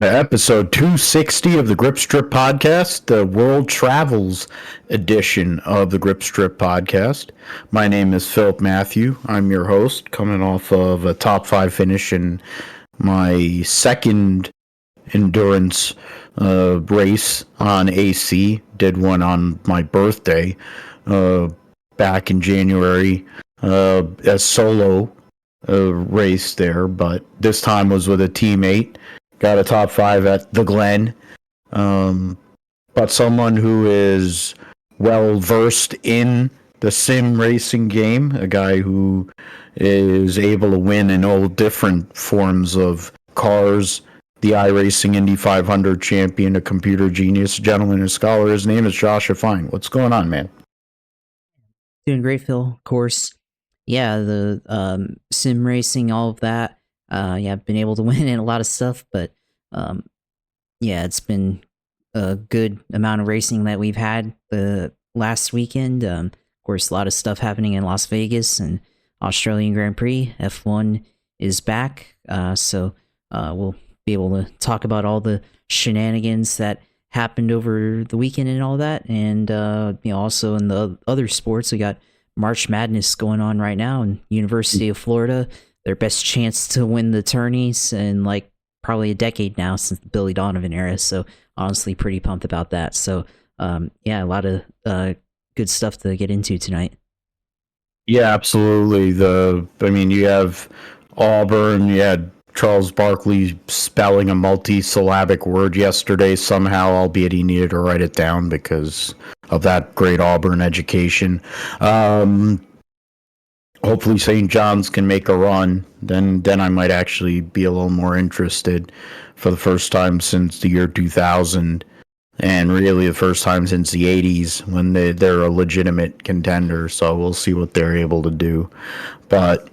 Episode 260 of the Grip Strip Podcast, the World Travels edition of the Grip Strip Podcast. My name is Philip Matthew. I'm your host, coming off of a top 5 finish in my second endurance race on AC. Did one on my birthday back in January, a solo race there, but this time was with a teammate. Got a top 5 at the Glen. But someone who is well versed in the sim racing game, a guy who is able to win in all different forms of cars, the iRacing Indy 500 champion, a computer genius, gentleman and scholar. His name is Josh Fine. What's going on, man? Doing great, Phil. Of course. Yeah, the sim racing, all of that. I've been able to win in a lot of stuff, but it's been a good amount of racing that we've had the last weekend. Of course, a lot of stuff happening in Las Vegas and Australian Grand Prix. F1 is back, so we'll be able to talk about all the shenanigans that happened over the weekend and all that. And also in the other sports, we got March Madness going on right now in University of Florida. Their best chance to win the tourneys in like probably a decade now since the Billy Donovan era. So honestly, pretty pumped about that. So a lot of good stuff to get into tonight. Yeah, absolutely. You have Auburn. You had Charles Barkley spelling a multi-syllabic word yesterday somehow, albeit he needed to write it down because of that great Auburn education. Hopefully St. John's can make a run. Then I might actually be a little more interested for the first time since the year 2000, and really the first time since the 80s when they're a legitimate contender. So we'll see what they're able to do. But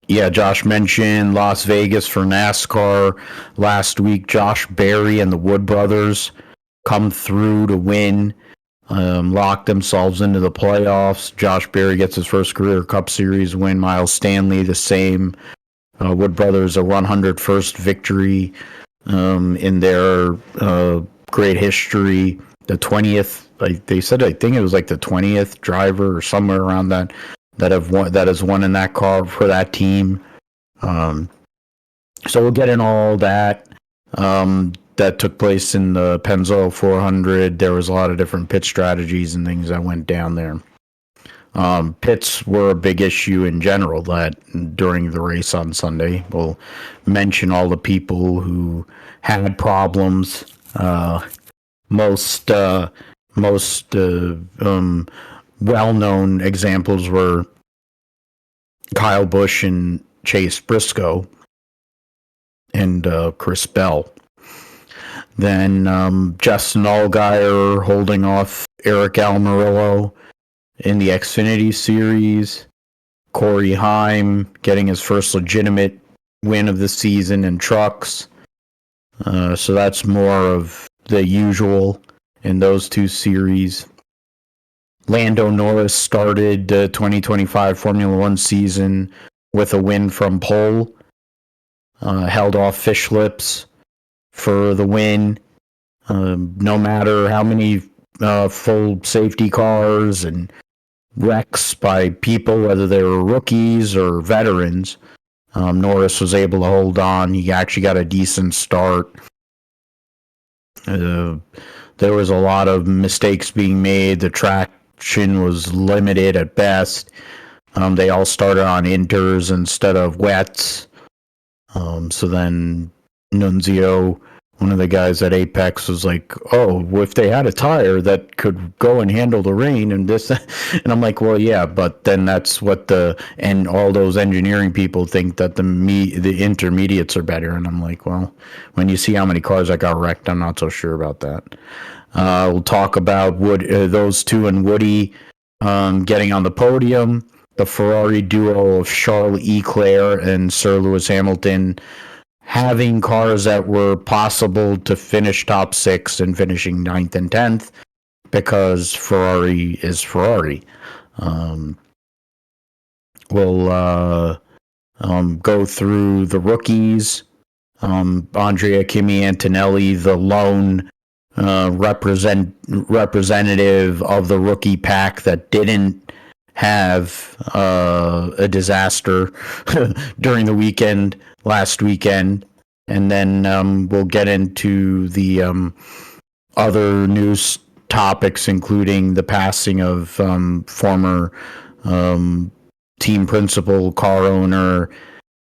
yeah, Josh mentioned Las Vegas for NASCAR last week. Josh Berry and the Wood brothers come through to win. Locked themselves into the playoffs. Josh Berry gets his first career Cup Series win. Miles Stanley, the same. Wood Brothers, a 101st victory in their great history. The 20th, they said, I think it was like the 20th driver or somewhere around that has won in that car for that team. So we'll get in all that. That took place in the Pennzoil 400. There was a lot of different pit strategies and things that went down there. Pits were a big issue in general that during the race on Sunday. We'll mention all the people who had problems. Most well-known examples were Kyle Busch and Chase Briscoe and Chris Bell. Then Justin Allgaier holding off Eric Almirola in the Xfinity Series. Corey Heim getting his first legitimate win of the season in trucks. So that's more of the usual in those two series. Lando Norris started the 2025 Formula One season with a win from pole. Held off Fish Lips for the win. No matter how many full safety cars and wrecks by people, whether they were rookies or veterans, Norris was able to hold on. He actually got a decent start. There was a lot of mistakes being made. The traction was limited at best. They all started on inters instead of wets. So then Nunzio, one of the guys at Apex, was like, oh, if they had a tire that could go and handle the rain and this, and I'm like, well, yeah, but then that's what and all those engineering people think that the intermediates are better. And I'm like, well, when you see how many cars that got wrecked, I'm not so sure about that. We'll talk about those two and Woody getting on the podium, the Ferrari duo of Charles Leclerc and Sir Lewis Hamilton having cars that were possible to finish top 6 and finishing 9th and 10th because Ferrari is Ferrari. We'll go through the rookies Andrea Kimi Antonelli, the lone representative of the rookie pack that didn't have a disaster during the weekend last weekend. And then we'll get into the other news topics, including the passing of former team principal, car owner,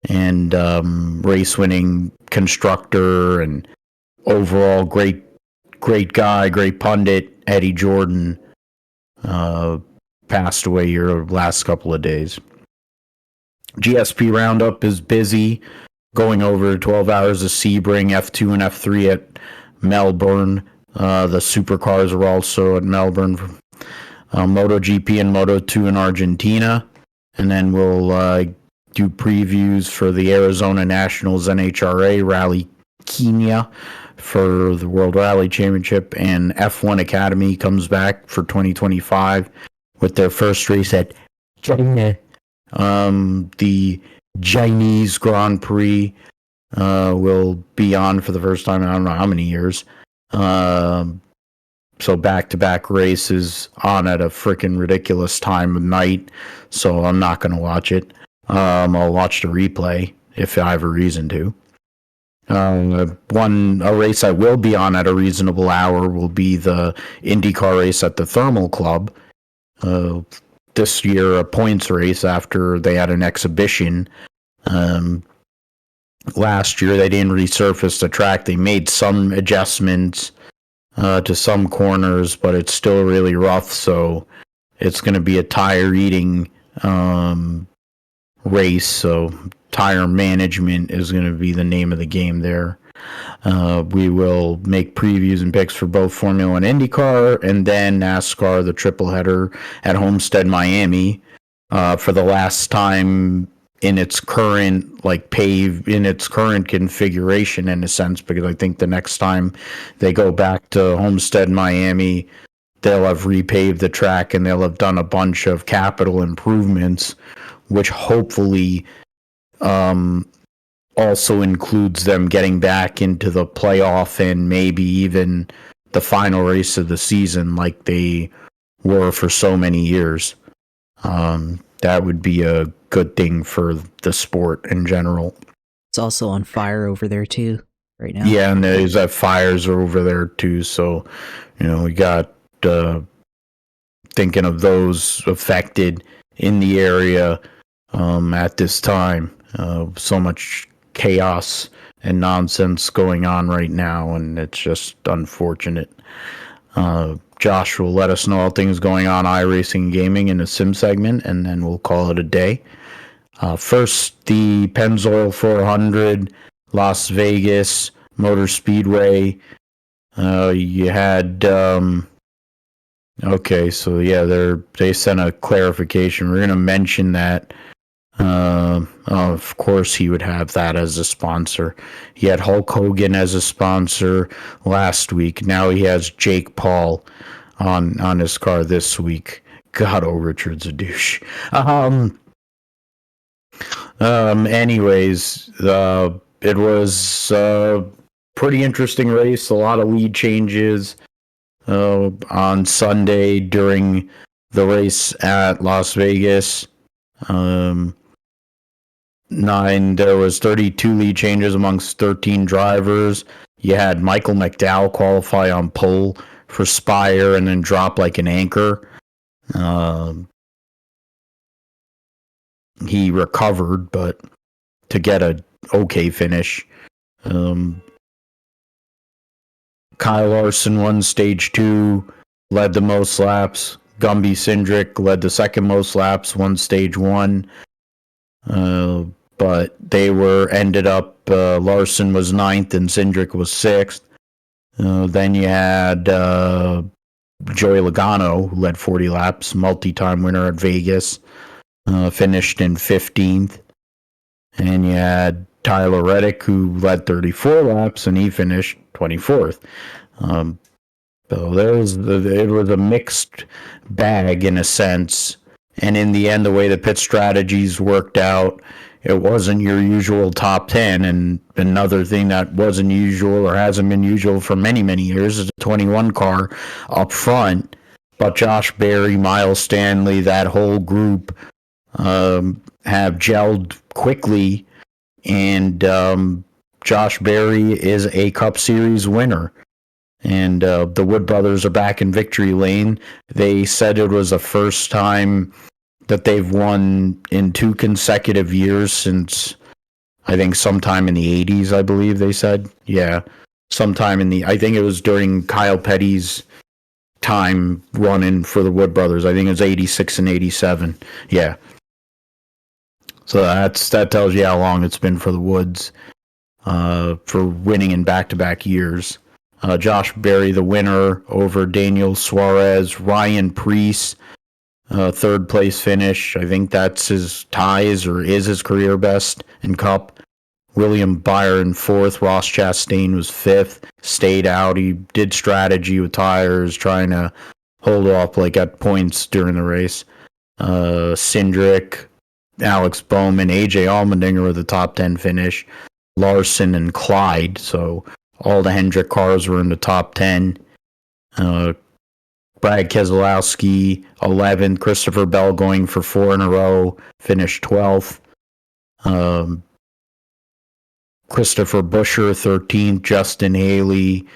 and race-winning constructor, and overall great guy, great pundit, Eddie Jordan, passed away here last couple of days. GSP Roundup is busy, going over 12 hours of Sebring, F2 and F3 at Melbourne. The supercars are also at Melbourne. MotoGP and Moto2 in Argentina. And then we'll do previews for the Arizona Nationals NHRA Rally Kenya for the World Rally Championship. And F1 Academy comes back for 2025 with their first race at China. The Chinese Grand Prix will be on for the first time in I don't know how many years. So back-to-back races on at a freaking ridiculous time of night. So I'm not going to watch it. I'll watch the replay if I have a reason to. A race I will be on at a reasonable hour will be the IndyCar race at the Thermal Club. This year, a points race after they had an exhibition. Last year, they didn't resurface the track. They made some adjustments to some corners, but it's still really rough. So it's going to be a tire eating race. So tire management is going to be the name of the game there. We will make previews and picks for both Formula 1 IndyCar and then NASCAR, the triple header at Homestead-Miami for the last time in its current in its current configuration, in a sense, because I think the next time they go back to Homestead-Miami, they'll have repaved the track and they'll have done a bunch of capital improvements, which hopefully also includes them getting back into the playoff and maybe even the final race of the season like they were for so many years. That would be a good thing for the sport in general. It's also on fire over there too right now. Yeah, and there's fires are over there too. So, we got thinking of those affected in the area at this time. So much chaos and nonsense going on right now, and it's just unfortunate. Josh will let us know all things going on iRacing Gaming in the sim segment, and then we'll call it a day. First, the Pennzoil 400, Las Vegas Motor Speedway. You had okay, so yeah, they sent a clarification. We're gonna mention that. Of course, he would have that as a sponsor. He had Hulk Hogan as a sponsor last week. Now he has Jake Paul on his car this week. God, Richard's a douche. Anyways, it was a pretty interesting race. A lot of lead changes on Sunday during the race at Las Vegas. There was 32 lead changes amongst 13 drivers. You had Michael McDowell qualify on pole for Spire and then drop like an anchor. He recovered, but to get a okay finish. Kyle Larson won stage 2, led the most laps. Gumby Cindric led the second most laps, won stage 1. But they ended up, Larson was 9th and Cindric was 6th. Then you had Joey Logano, who led 40 laps, multi-time winner at Vegas, finished in 15th. And you had Tyler Reddick, who led 34 laps, and he finished 24th. So it was a mixed bag in a sense. And in the end, the way the pit strategies worked out, it wasn't your usual top 10. And another thing that wasn't usual or hasn't been usual for many, many years is a 21 car up front. But Josh Berry, Miles Stanley, that whole group have gelled quickly. And Josh Berry is a Cup Series winner. And the Wood brothers are back in victory lane. They said it was the first time that they've won in 2 consecutive years since, I think, sometime in the 80s, I believe they said. Yeah, sometime I think it was during Kyle Petty's time running for the Wood brothers. I think it was 86 and 87. Yeah. So that tells you how long it's been for the Woods for winning in back-to-back years. Josh Berry, the winner over Daniel Suarez. Ryan Preece, third place finish. I think that's his ties or is his career best in Cup. William Byron fourth. Ross Chastain was fifth. Stayed out. He did strategy with tires, trying to hold off at points during the race. Cindric, Alex Bowman, AJ Allmendinger with the top 10 finish. Larson and Clyde. So all the Hendrick cars were in the top 10. Brad Keselowski, 11th. Christopher Bell going for 4 in a row, finished 12th. Christopher Buescher, 13th. Justin Haley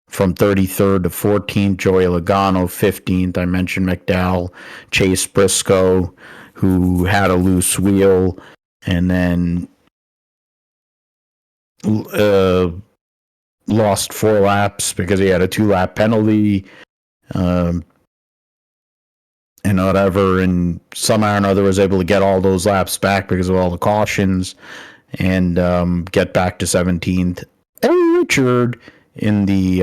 from 33rd to 14th. Joey Logano, 15th. I mentioned McDowell. Chase Briscoe, who had a loose wheel, and then lost 4 laps because he had a 2-lap penalty. And whatever, and somehow or another was able to get all those laps back because of all the cautions and get back to 17th. Eddie Richard in the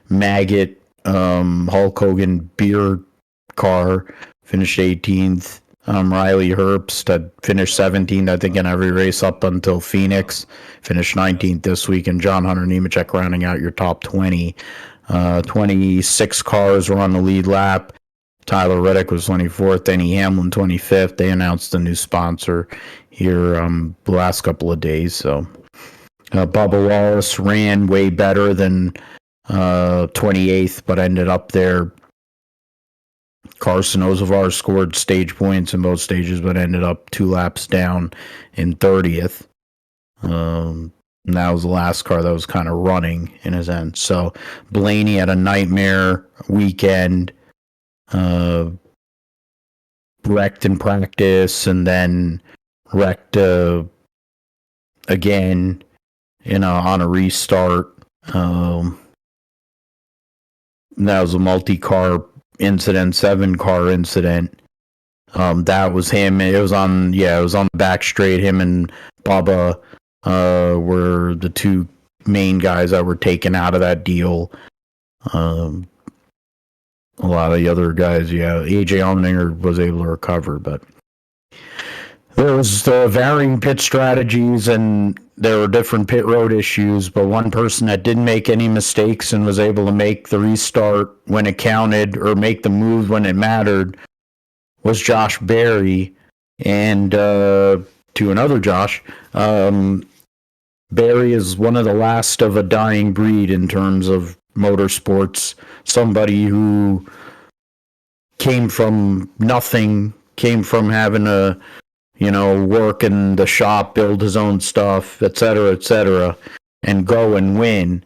maggot Hulk Hogan beer car finished 18th. Riley Herbst had finished 17th, I think, in every race up until Phoenix. Finished 19th this week, and John Hunter Nemechek rounding out your top 20. 26 cars were on the lead lap. Tyler Reddick was 24th. Denny Hamlin 25th. They announced a new sponsor here the last couple of days. So Bubba Wallace ran way better than 28th, but ended up there. Carson Ozavar scored stage points in both stages, but ended up 2 laps down in 30th. And that was the last car that was kind of running in his end. So Blaney had a nightmare weekend, wrecked in practice, and then wrecked again, on a restart. That was a multi-car incident, 7-car incident. That was him. It was on the back straight. Him and Bubba were the 2 main guys that were taken out of that deal. A lot of the other guys, AJ Allmendinger was able to recover, but there was varying pit strategies and there were different pit road issues, but one person that didn't make any mistakes and was able to make the restart when it counted or make the move when it mattered was Josh Berry. And to another Josh, Berry is one of the last of a dying breed in terms of motorsports. Somebody who came from nothing, came from having to work in the shop, build his own stuff, etc., and go and win.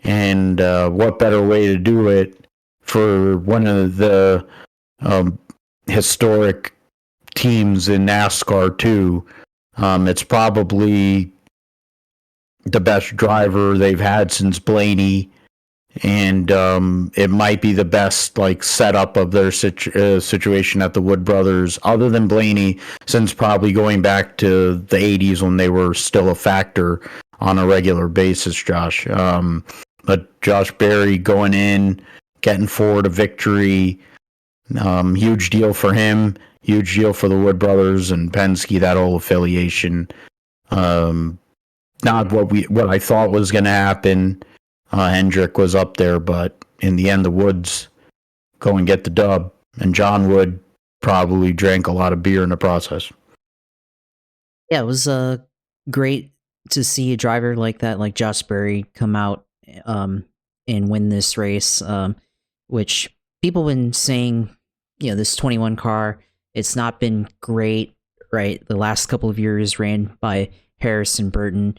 And what better way to do it for one of the historic teams in NASCAR too. It's probably the best driver they've had since Blaney, and it might be the best setup of their situation at the Wood brothers, other than Blaney, since probably going back to the 80s when they were still a factor on a regular basis, Josh. But Josh Berry going in, getting forward a victory, huge deal for him, huge deal for the Wood brothers and Penske, that whole affiliation. Not what I thought was going to happen. Hendrick was up there, but in the end, the Woods go and get the dub. And John Wood probably drank a lot of beer in the process. Yeah, it was great to see a driver like that, like Josh Berry, come out and win this race. Which people been saying, this 21 car, it's not been great, right? The last couple of years ran by Harrison Burton,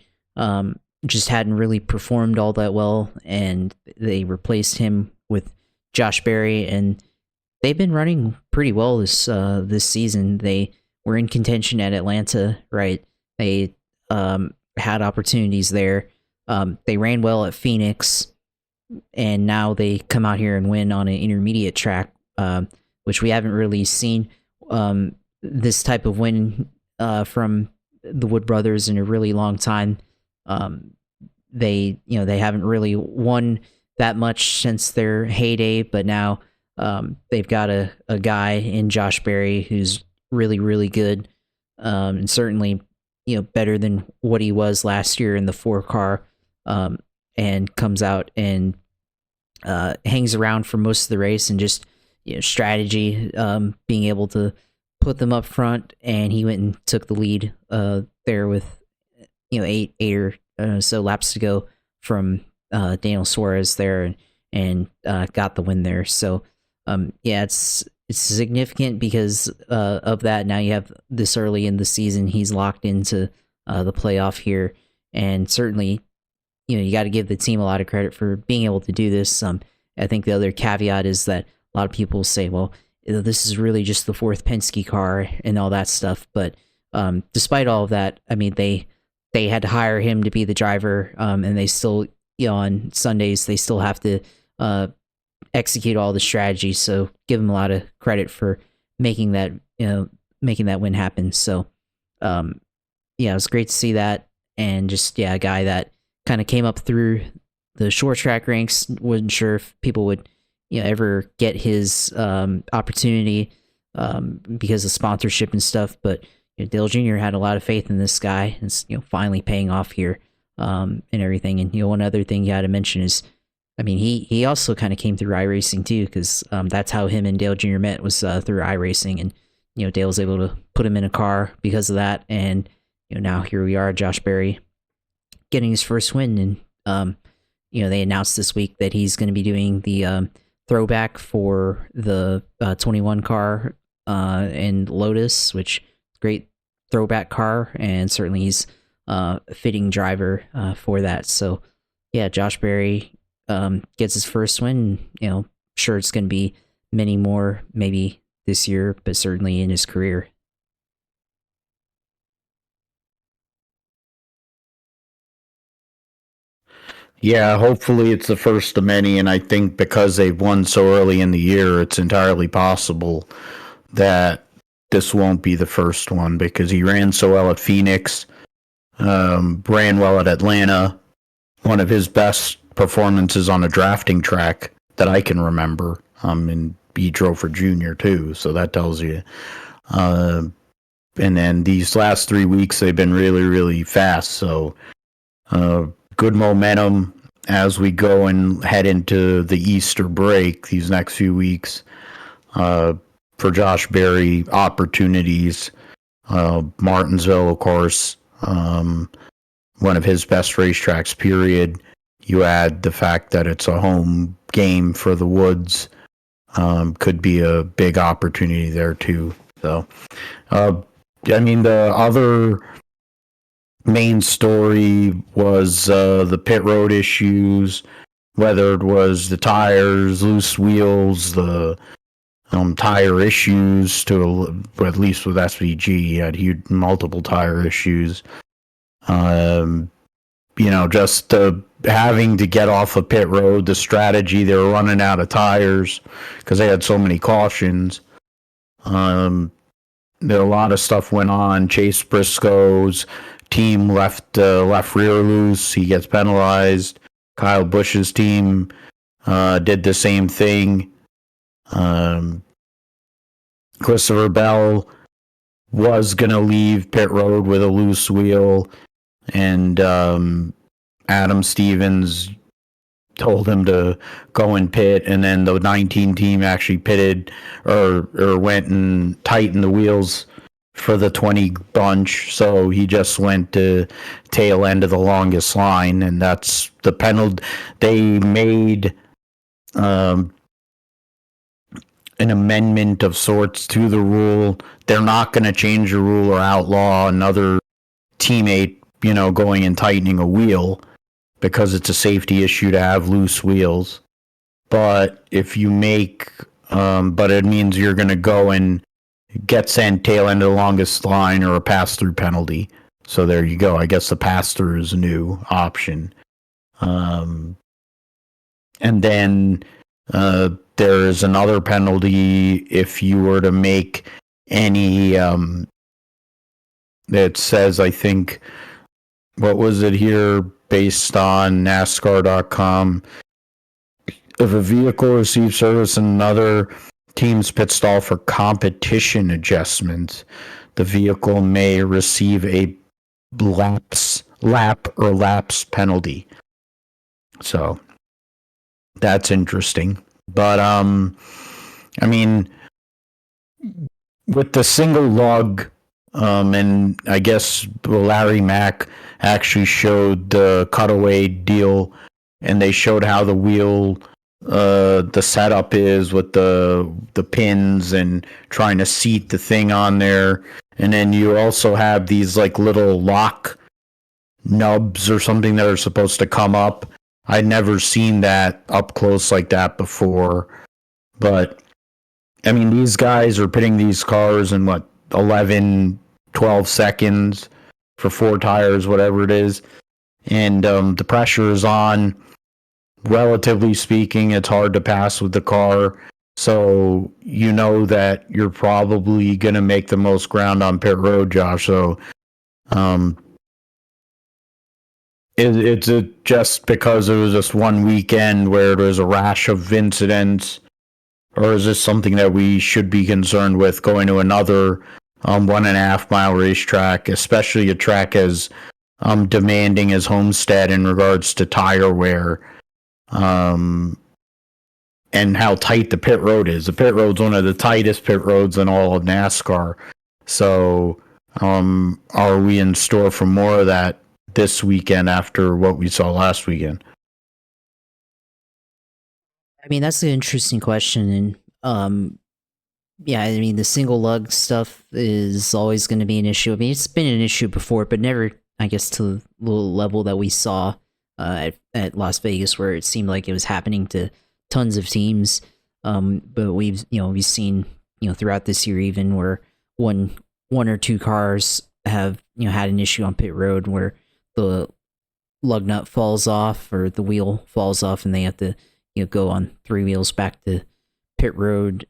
just hadn't really performed all that well, and they replaced him with Josh Berry, and they've been running pretty well this season. They were in contention at Atlanta, right? They had opportunities there. They ran well at Phoenix, and now they come out here and win on an intermediate track, which we haven't really seen this type of win from the Wood brothers in a really long time. They haven't really won that much since their heyday, but now they've got a guy in Josh Berry who's really, really good, and certainly better than what he was last year in the 4 car, and comes out and hangs around for most of the race, and just strategy, being able to put them up front, and he went and took the lead there with 8 or so laps to go from Daniel Suarez there, and got the win there. So it's significant because of that. Now you have this early in the season, he's locked into the playoff here, and certainly you got to give the team a lot of credit for being able to do this. I think the other caveat is that a lot of people say, well, this is really just the 4th Penske car and all that stuff. But despite all of that, I mean, they had to hire him to be the driver, and they still, on Sundays, they still have to execute all the strategy. So give him a lot of credit for making that win happen. So it was great to see that, and just a guy that kind of came up through the short track ranks. Wasn't sure if people would ever get his opportunity because of sponsorship and stuff, but Dale Jr. had a lot of faith in this guy. It's finally paying off here, and everything. And one other thing you had to mention is, I mean, he also kind of came through iRacing too, because that's how him and Dale Jr. met, was through iRacing, and Dale was able to put him in a car because of that. And now here we are, Josh Berry getting his first win, and they announced this week that he's going to be doing the throwback for the 21 car and Lotus, which great throwback car, and certainly he's a fitting driver for that. So Josh Berry gets his first win. Sure, it's going to be many more maybe this year, but certainly in his career. Yeah, hopefully it's the first of many, and I think because they've won so early in the year, it's entirely possible that this won't be the first one, because he ran so well at Phoenix, ran well at Atlanta, one of his best performances on a drafting track that I can remember, and he drove for Junior too, so that tells you. And then these last 3 weeks, they've been really, really fast, so good momentum as we go and head into the Easter break these next few weeks. For Josh Berry, opportunities. Martinsville, of course, one of his best racetracks, period. You add the fact that it's a home game for the Woods, could be a big opportunity there too. So, I mean, the other main story was the pit road issues, whether it was the tires, loose wheels, the tire issues, at least with SVG, he had huge multiple tire issues. Just having to get off a pit road, the strategy, they were running out of tires because they had so many cautions. A lot of stuff went on. Chase Briscoe's team left rear loose. He gets penalized. Kyle Busch's team did the same thing. Christopher Bell was going to leave pit road with a loose wheel, and Adam Stevens told him to go and pit, and then the 19 team actually pitted or went and tightened the wheels for the 20 bunch, so he just went to tail end of the longest line, and that's the penalty. They made an amendment of sorts to the rule. They're not going to change the rule or outlaw another teammate, going and tightening a wheel, because it's a safety issue to have loose wheels. But if you make, but it means you're going to go and get sent tail end of the longest line or a pass-through penalty. So there you go. I guess the pass-through is a new option. And then there is another penalty if you were to make any, it says, I think, what was it here, based on NASCAR.com, if a vehicle receives service in another team's pit stall for competition adjustments, the vehicle may receive a lap or lapse penalty. So that's interesting. But I mean, with the single lug, and I guess Larry Mack actually showed the cutaway deal, and they showed how the wheel, the setup is with the pins and trying to seat the thing on there. And then you also have these like little lock nubs or something that are supposed to come up. I'd never seen that up close like that before. But I mean, these guys are pitting these cars in 11, 12 seconds for 4 tires, whatever it is. And the pressure is on. Relatively speaking, it's hard to pass with the car. So you know that you're probably going to make the most ground on pit road, Josh. So it's just because it was just one weekend where there's a rash of incidents? Or is this something that we should be concerned with going to another 1.5 mile racetrack, especially a track as demanding as Homestead in regards to tire wear, and how tight the pit road is? The pit road's one of the tightest pit roads in all of NASCAR. So are we in store for more of that this weekend after what we saw last weekend? I mean, that's an interesting question. And yeah, I mean, the single lug stuff is always going to be an issue. I mean, it's been an issue before, but never, I guess, to the level that we saw at Las Vegas, where it seemed like it was happening to tons of teams. But we've seen, throughout this year, even where one or two cars have, had an issue on pit road where the lug nut falls off or the wheel falls off, and they have to, go on 3 wheels back to pit road.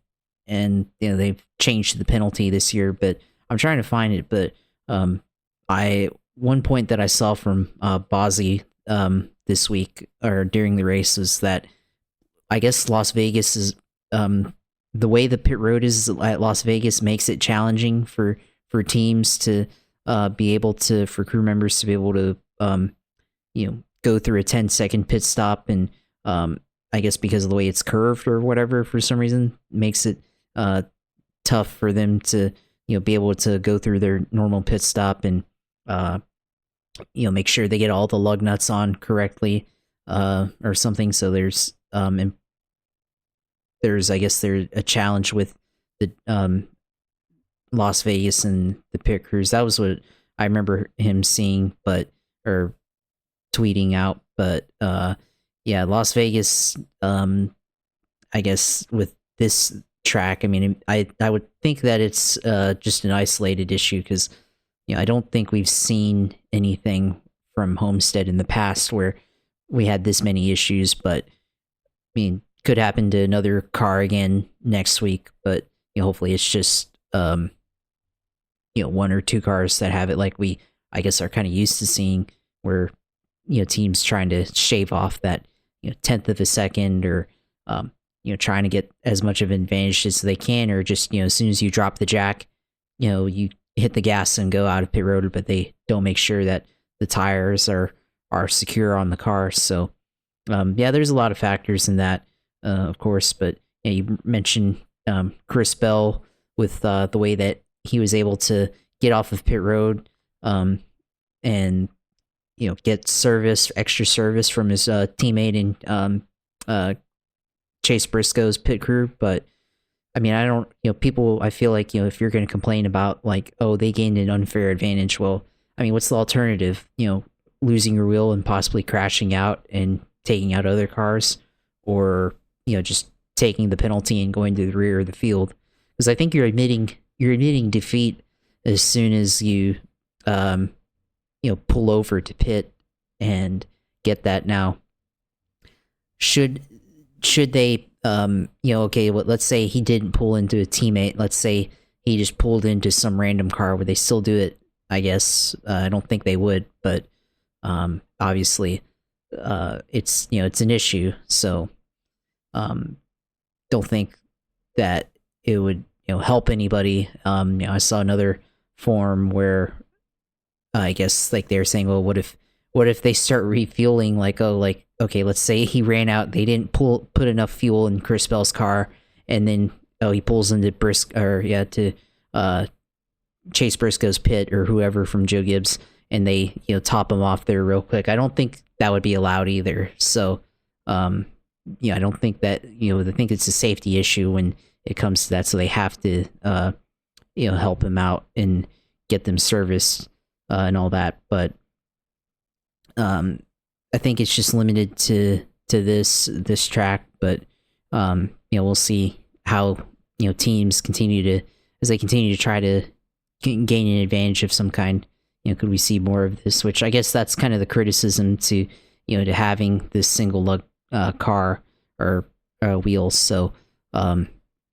And they've changed the penalty this year, but I'm trying to find it. But one point that I saw from Bozzy this week or during the race was that I guess Las Vegas is the way the pit road is at Las Vegas makes it challenging for teams to be able to, for crew members to be able to go through a 10-second pit stop. And I guess because of the way it's curved or whatever, for some reason makes it tough for them to be able to go through their normal pit stop and make sure they get all the lug nuts on correctly or something. So there's I guess there's a challenge with the Las Vegas and the pit crews. That was what I remember him seeing, or tweeting out. But yeah, Las Vegas, I guess with this track, I mean, I would think that it's just an isolated issue, because I don't think we've seen anything from Homestead in the past where we had this many issues. But I mean, could happen to another car again next week. But hopefully it's just 1 or 2 cars that have it, like we, I guess, are kind of used to seeing, where teams trying to shave off that 10th of a second, or trying to get as much of an advantage as they can, or just as soon as you drop the jack, you hit the gas and go out of pit road, but they don't make sure that the tires are secure on the car. So Yeah, there's a lot of factors in that, of course, but yeah, you mentioned Chris Bell with the way that he was able to get off of pit road, and get extra service from his teammate in Chase Briscoe's pit crew. But I mean, I don't, people, I feel like, if you're going to complain about like, oh, they gained an unfair advantage. Well, I mean, what's the alternative? Losing your wheel and possibly crashing out and taking out other cars, or, just taking the penalty and going to the rear of the field. Because I think you're admitting defeat as soon as you, pull over to pit and get that. Now, should they, okay, let's say he didn't pull into a teammate. Let's say he just pulled into some random car. Would they still do it? I guess I don't think they would, but obviously, it's it's an issue. So, don't think that it would help anybody. I saw another forum where I guess like they're saying, well, what if they start refueling? Like, oh, like, okay, let's say he ran out, they didn't put enough fuel in Chris Bell's car, and then he pulls into Chase Briscoe's pit or whoever from Joe Gibbs, and they top him off there real quick. I don't think that would be allowed either. So I don't think that I think it's a safety issue when it comes to that. So they have to help him out and get them service and all that. But I think it's just limited to this track. But we'll see how teams continue to try to gain an advantage of some kind. Could we see more of this? Which I guess that's kind of the criticism to to having this single lug car or wheels. So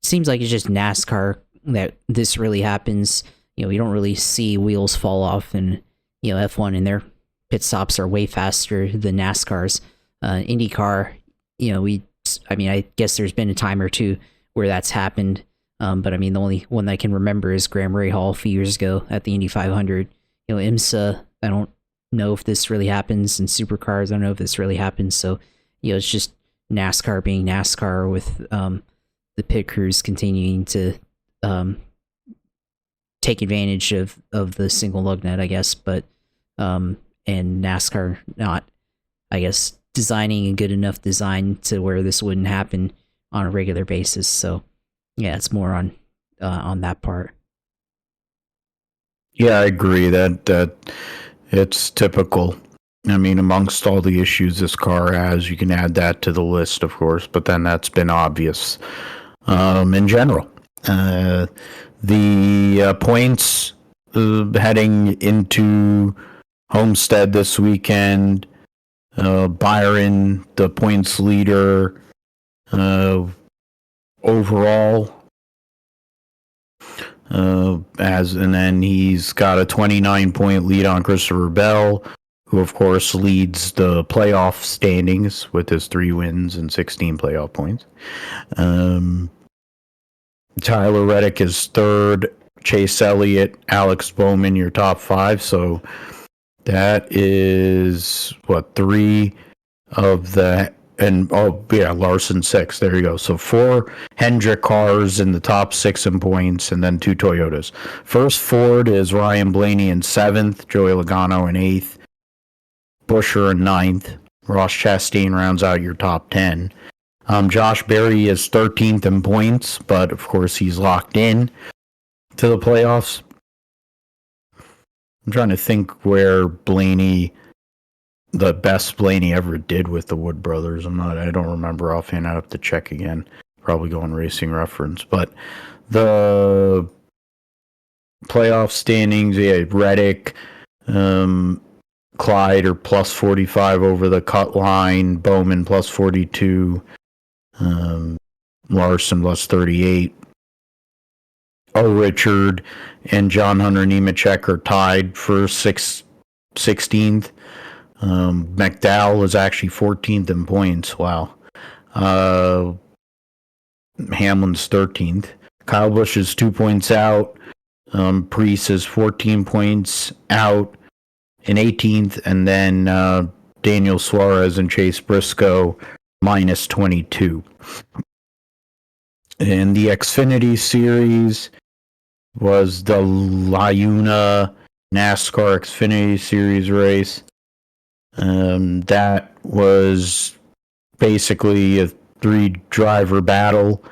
seems like it's just NASCAR that this really happens. We don't really see wheels fall off in F1, and their pit stops are way faster than NASCAR's. IndyCar, I guess there's been a time or two where that's happened. But I mean, the only one that I can remember is Graham Rahal a few years ago at the Indy 500. IMSA, I don't know if this really happens, and supercars, I don't know if this really happens. So, it's just NASCAR being NASCAR with the pit crews continuing to take advantage of the single lug net, I guess. But and NASCAR not, I guess, designing a good enough design to where this wouldn't happen on a regular basis. So yeah, it's more on that part. Yeah, I agree that it's typical. I mean, amongst all the issues this car has, you can add that to the list, of course, but then that's been obvious in general. The points heading into Homestead this weekend, Byron, the points leader overall, and then he's got a 29-point lead on Christopher Bell, who of course leads the playoff standings with his 3 wins and 16 playoff points. Tyler Reddick is third, Chase Elliott, Alex Bowman, your top 5. So that is 3 of the, and Larson 6. There you go. So 4 Hendrick cars in the top 6 in points, and then 2 Toyotas. First Ford is Ryan Blaney in 7th, Joey Logano in 8th, Buescher in 9th. Ross Chastain rounds out your top 10. Josh Berry is 13th in points, but of course he's locked in to the playoffs. I'm trying to think where Blaney, the best Blaney ever did with the Wood brothers. I don't remember offhand. I have to check again. Probably go on Racing Reference. But the playoff standings, Reddick, Clyde are plus 45 over the cut line, Bowman plus 42, Larson plus 38. Richard and John Hunter Nemechek are tied for 16th. McDowell is actually 14th in points. Wow. Hamlin's 13th. Kyle Busch is 2 points out. Preece is 14 points out in 18th. And then Daniel Suarez and Chase Briscoe minus 22. In the Xfinity Series was the Laguna NASCAR Xfinity Series race. That was basically a 3-driver battle.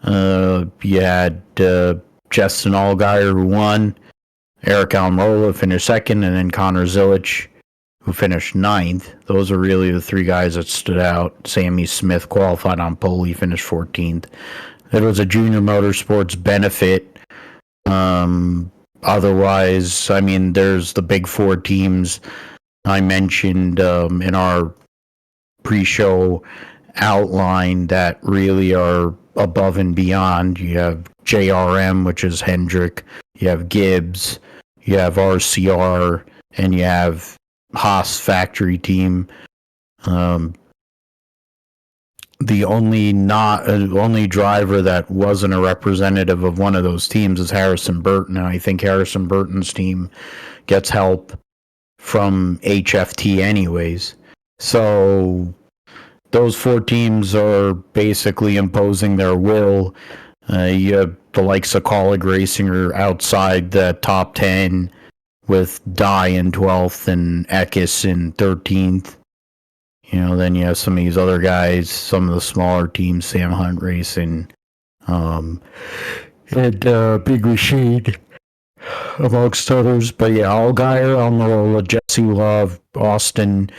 You had Justin Allgaier, who won, Eric Almirola finished second, and then Connor Zilisch, who finished 9th. Those are really the 3 guys that stood out. Sammy Smith qualified on pole, he finished 14th. It was a junior motorsports benefit. Otherwise, I mean, there's the big 4 teams I mentioned in our pre-show outline that really are above and beyond. You have JRM, which is Hendrick. You have Gibbs. You have RCR, and you have Haas factory team. The only driver that wasn't a representative of one of those teams is Harrison Burton, and I think Harrison Burton's team gets help from HFT anyways. So those 4 teams are basically imposing their will. You have the likes of Colleague Racing are outside the top 10 with Dye in 12th and Eckes in 13th. Then you have some of these other guys, some of the smaller teams, Sam Hunt Racing, and Big Rashid, amongst others. But yeah, Allgaier, Almirola, Jesse Love, Austin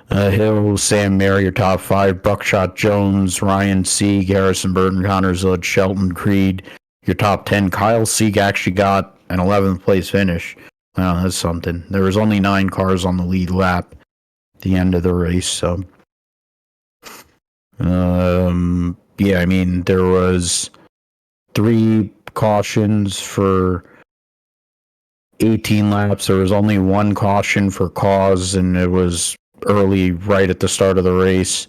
Hill, Sam Mayer, your top 5, Buckshot Jones, Ryan Sieg, Harrison Burton, Connor Zilisch, Shelton Creed, your top 10. Kyle Sieg actually got an 11th place finish. Wow, that's something. There was only 9 cars on the lead lap at the end of the race, so yeah, I mean, there was 3 cautions for 18 laps. There was only 1 caution for cause, and it was early, right at the start of the race,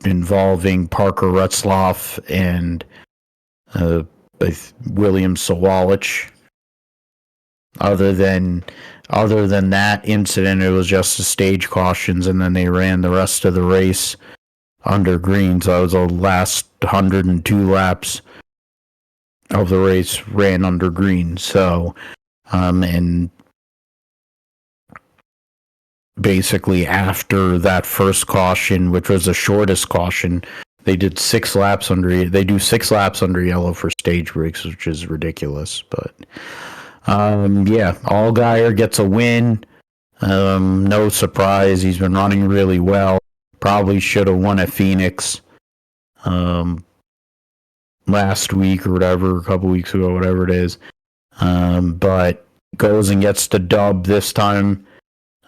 involving Parker Retzlaff and William Sawalich. Other than that incident, it was just the stage cautions, and then they ran the rest of the race under green. So it was the last 102 laps of the race ran under green. So, and basically after that first caution, which was the shortest caution, they did 6 laps under. They do 6 laps under yellow for stage breaks, which is ridiculous, but. Yeah, Allgaier gets a win. No surprise. He's been running really well. Probably should have won at Phoenix last week or whatever, a couple weeks ago, whatever it is. But goes and gets the dub this time.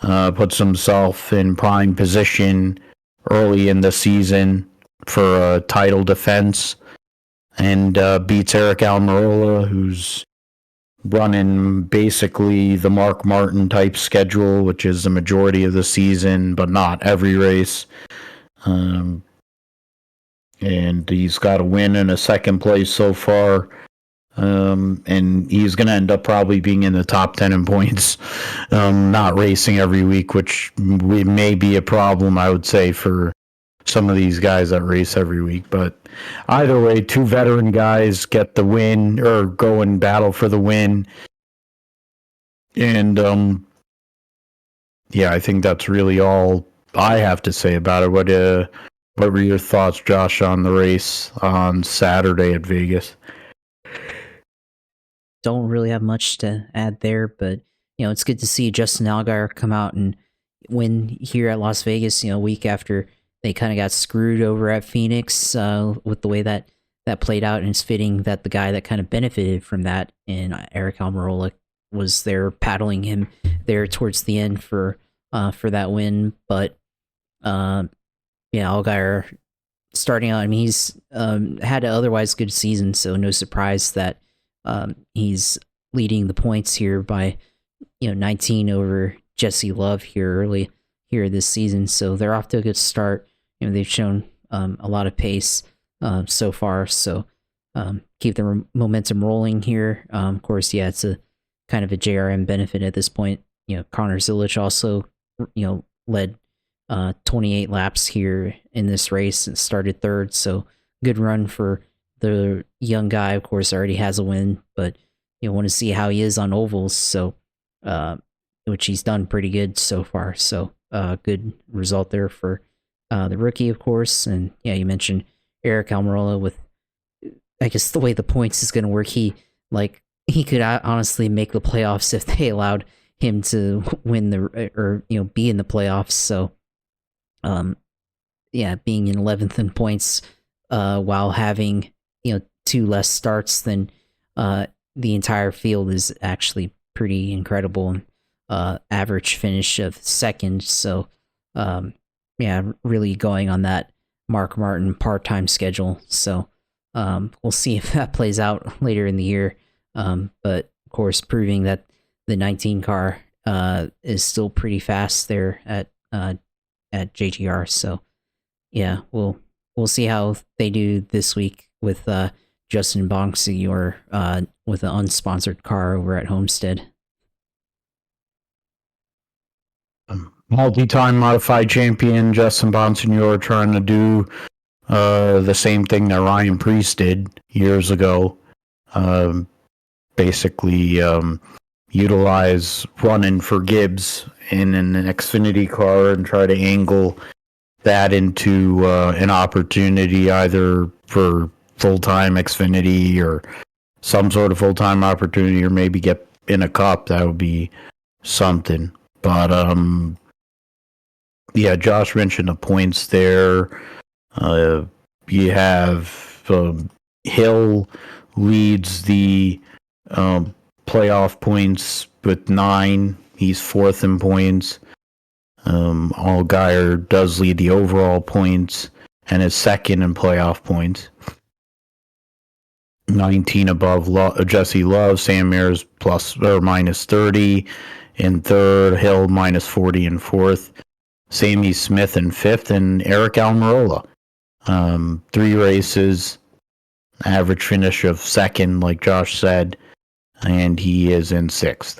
Puts himself in prime position early in the season for a title defense, and beats Eric Almirola, who's running basically the Mark Martin type schedule, which is the majority of the season, but not every race. And he's got a win and a second place so far. And he's going to end up probably being in the top 10 in points, not racing every week, which may be a problem, I would say, for some of these guys that race every week. But either way, 2 veteran guys get the win, or go and battle for the win. And yeah, I think that's really all I have to say about it. What were your thoughts, Josh, on the race on Saturday at Vegas? Don't really have much to add there, but it's good to see Justin Allgaier come out and win here at Las Vegas, a week after they kind of got screwed over at Phoenix with the way that played out. And it's fitting that the guy that kind of benefited from that, and Eric Almirola, was there paddling him there towards the end for that win. But Allgaier starting out, I mean, he's had an otherwise good season, so no surprise that he's leading the points here by 19 over Jesse Love here early here this season. So they're off to a good start. They've shown a lot of pace so far. So keep the momentum rolling here. Of course, it's a kind of a JRM benefit at this point. Connor Zilisch also led 28 laps here in this race and started third. So good run for the young guy. Of course, already has a win, but want to see how he is on ovals. So, which he's done pretty good so far. So, good result there for the rookie, of course. And yeah, you mentioned Eric Almirola with, I guess the way the points is going to work. He could honestly make the playoffs if they allowed him to win be in the playoffs. So, being in 11th in points, while having 2 less starts than the entire field is actually pretty incredible. And average finish of second. So, really going on that Mark Martin part-time schedule. So, we'll see if that plays out later in the year. But of course, proving that the 19 car is still pretty fast there at JGR. So, yeah, we'll see how they do this week with Justin Bonsignor with an unsponsored car over at Homestead. Multi-time modified champion Justin Bonsignor trying to do the same thing that Ryan Preece did years ago. Basically, utilize running for Gibbs in an Xfinity car and try to angle that into an opportunity either for full-time Xfinity or some sort of full-time opportunity, or maybe get in a cup. That would be something. But Josh mentioned the points there. You have Hill leads the playoff points with 9. He's 4th in points. Allgaier does lead the overall points and is 2nd in playoff points. 19 above Jesse Love. Sam Mears plus or minus 30 in 3rd. Hill minus 40 in 4th. Sammy Smith in 5th, and Eric Almirola. 3 races, average finish of 2nd, like Josh said, and he is in 6th.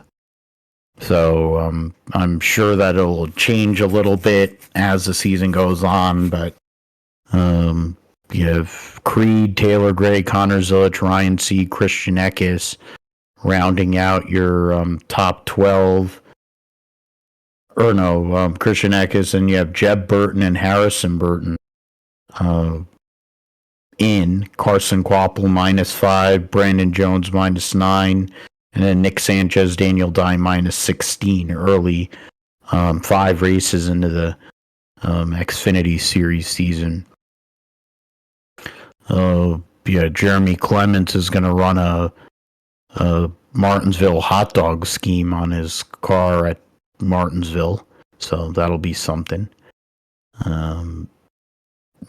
So I'm sure that it'll change a little bit as the season goes on, but you have Creed, Taylor Gray, Connor Zilich, Ryan C., Christian Eckes rounding out your top 12. Christian Eckes, and you have Jeb Burton and Harrison Burton in. Carson Quapple minus 5, Brandon Jones minus 9, and then Nick Sanchez, Daniel Dye minus 16 early. 5 races into the Xfinity Series season. Jeremy Clements is going to run a Martinsville hot dog scheme on his car at Martinsville, so that'll be something.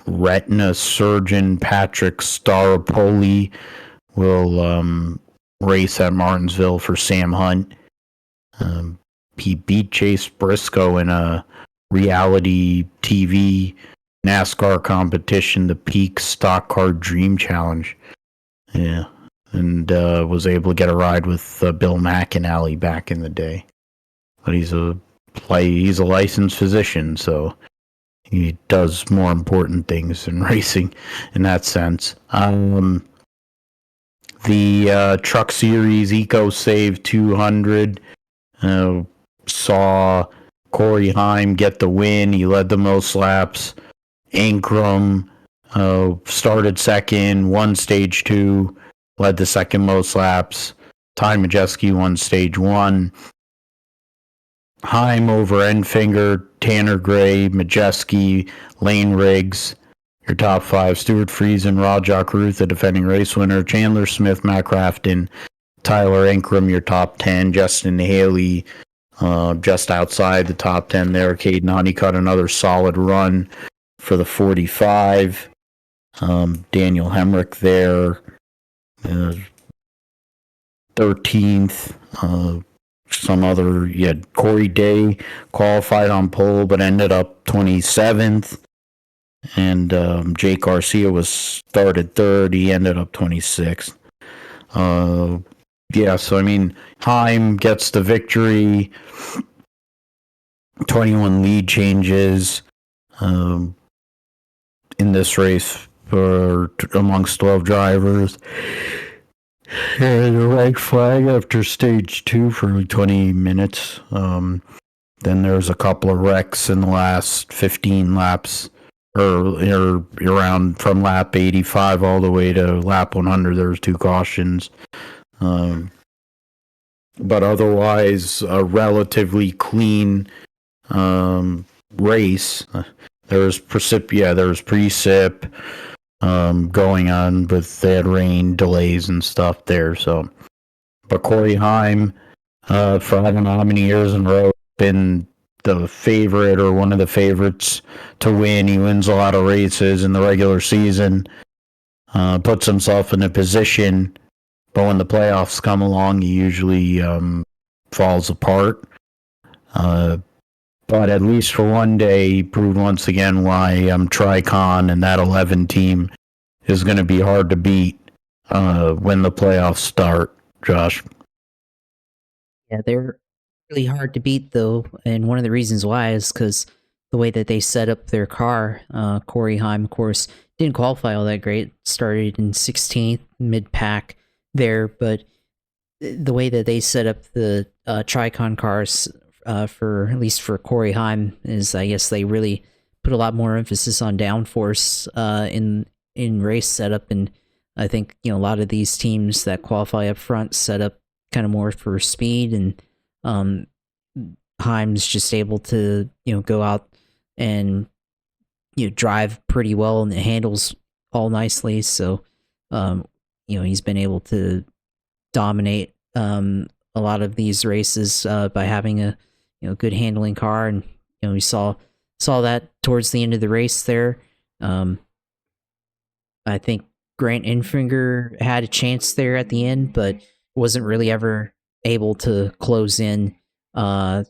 Retina surgeon Patrick Staropoli will race at Martinsville for Sam Hunt. He beat Chase Briscoe in a reality TV NASCAR competition, the Peak Stock Car Dream Challenge. Yeah, and was able to get a ride with Bill McAnally back in the day. But he's a licensed physician, so he does more important things in racing in that sense. The Truck Series Eco Save 200 saw Corey Heim get the win. He led the most laps. Ankrum started 2nd, won Stage 2, led the 2nd most laps. Ty Majeski won Stage 1. Heim over Enfinger, Tanner Gray, Majeski, Lane Riggs, your top 5. Stuart Friesen, Rajak Ruth, the defending race winner. Chandler Smith, Matt Crafton, Tyler Ankrum, your top 10. Justin Haley, just outside the top 10 there. Caden Honeycutt, another solid run for the 45. Daniel Hemrick there, 13th. Corey Day qualified on pole but ended up 27th. And Jake Garcia was started 3rd. He ended up 26th. So I mean, Heim gets the victory. 21 lead changes in this race for amongst 12 drivers. And a red flag after stage 2 for 20 minutes. Then there's a couple of wrecks in the last 15 laps, or around from lap 85 all the way to lap 100. There's 2 cautions. But otherwise, a relatively clean race. There's precip going on, but they had rain delays and stuff there. So, but Corey Heim, for I don't know how many years in a row, been the favorite or one of the favorites to win. He wins a lot of races in the regular season, puts himself in a position, but when the playoffs come along, he usually falls apart. But at least for one day, he proved once again why Tricon and that 11 team is going to be hard to beat when the playoffs start, Josh. Yeah, they're really hard to beat, though, and one of the reasons why is because the way that they set up their car. Corey Heim, of course, didn't qualify all that great. Started in 16th, mid-pack there, but the way that they set up the Tricon cars, for at least for Corey Heim, is I guess they really put a lot more emphasis on downforce in race setup, and I think a lot of these teams that qualify up front set up kind of more for speed, and Heim's just able to go out and drive pretty well, and it handles all nicely. So he's been able to dominate a lot of these races by having a good handling car, and we saw that towards the end of the race there. I think Grant Enfinger had a chance there at the end, but wasn't really ever able to close in to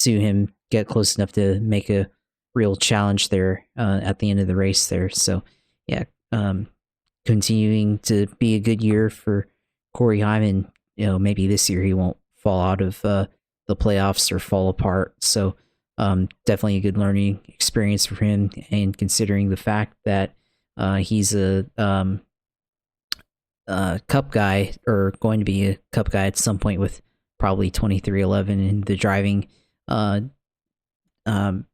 him, get close enough to make a real challenge there at the end of the race there. So yeah, continuing to be a good year for Corey Heim, and maybe this year he won't fall out of the playoffs or fall apart. So definitely a good learning experience for him, and considering the fact that he's a cup guy, or going to be a cup guy at some point, with probably 2311 in the driving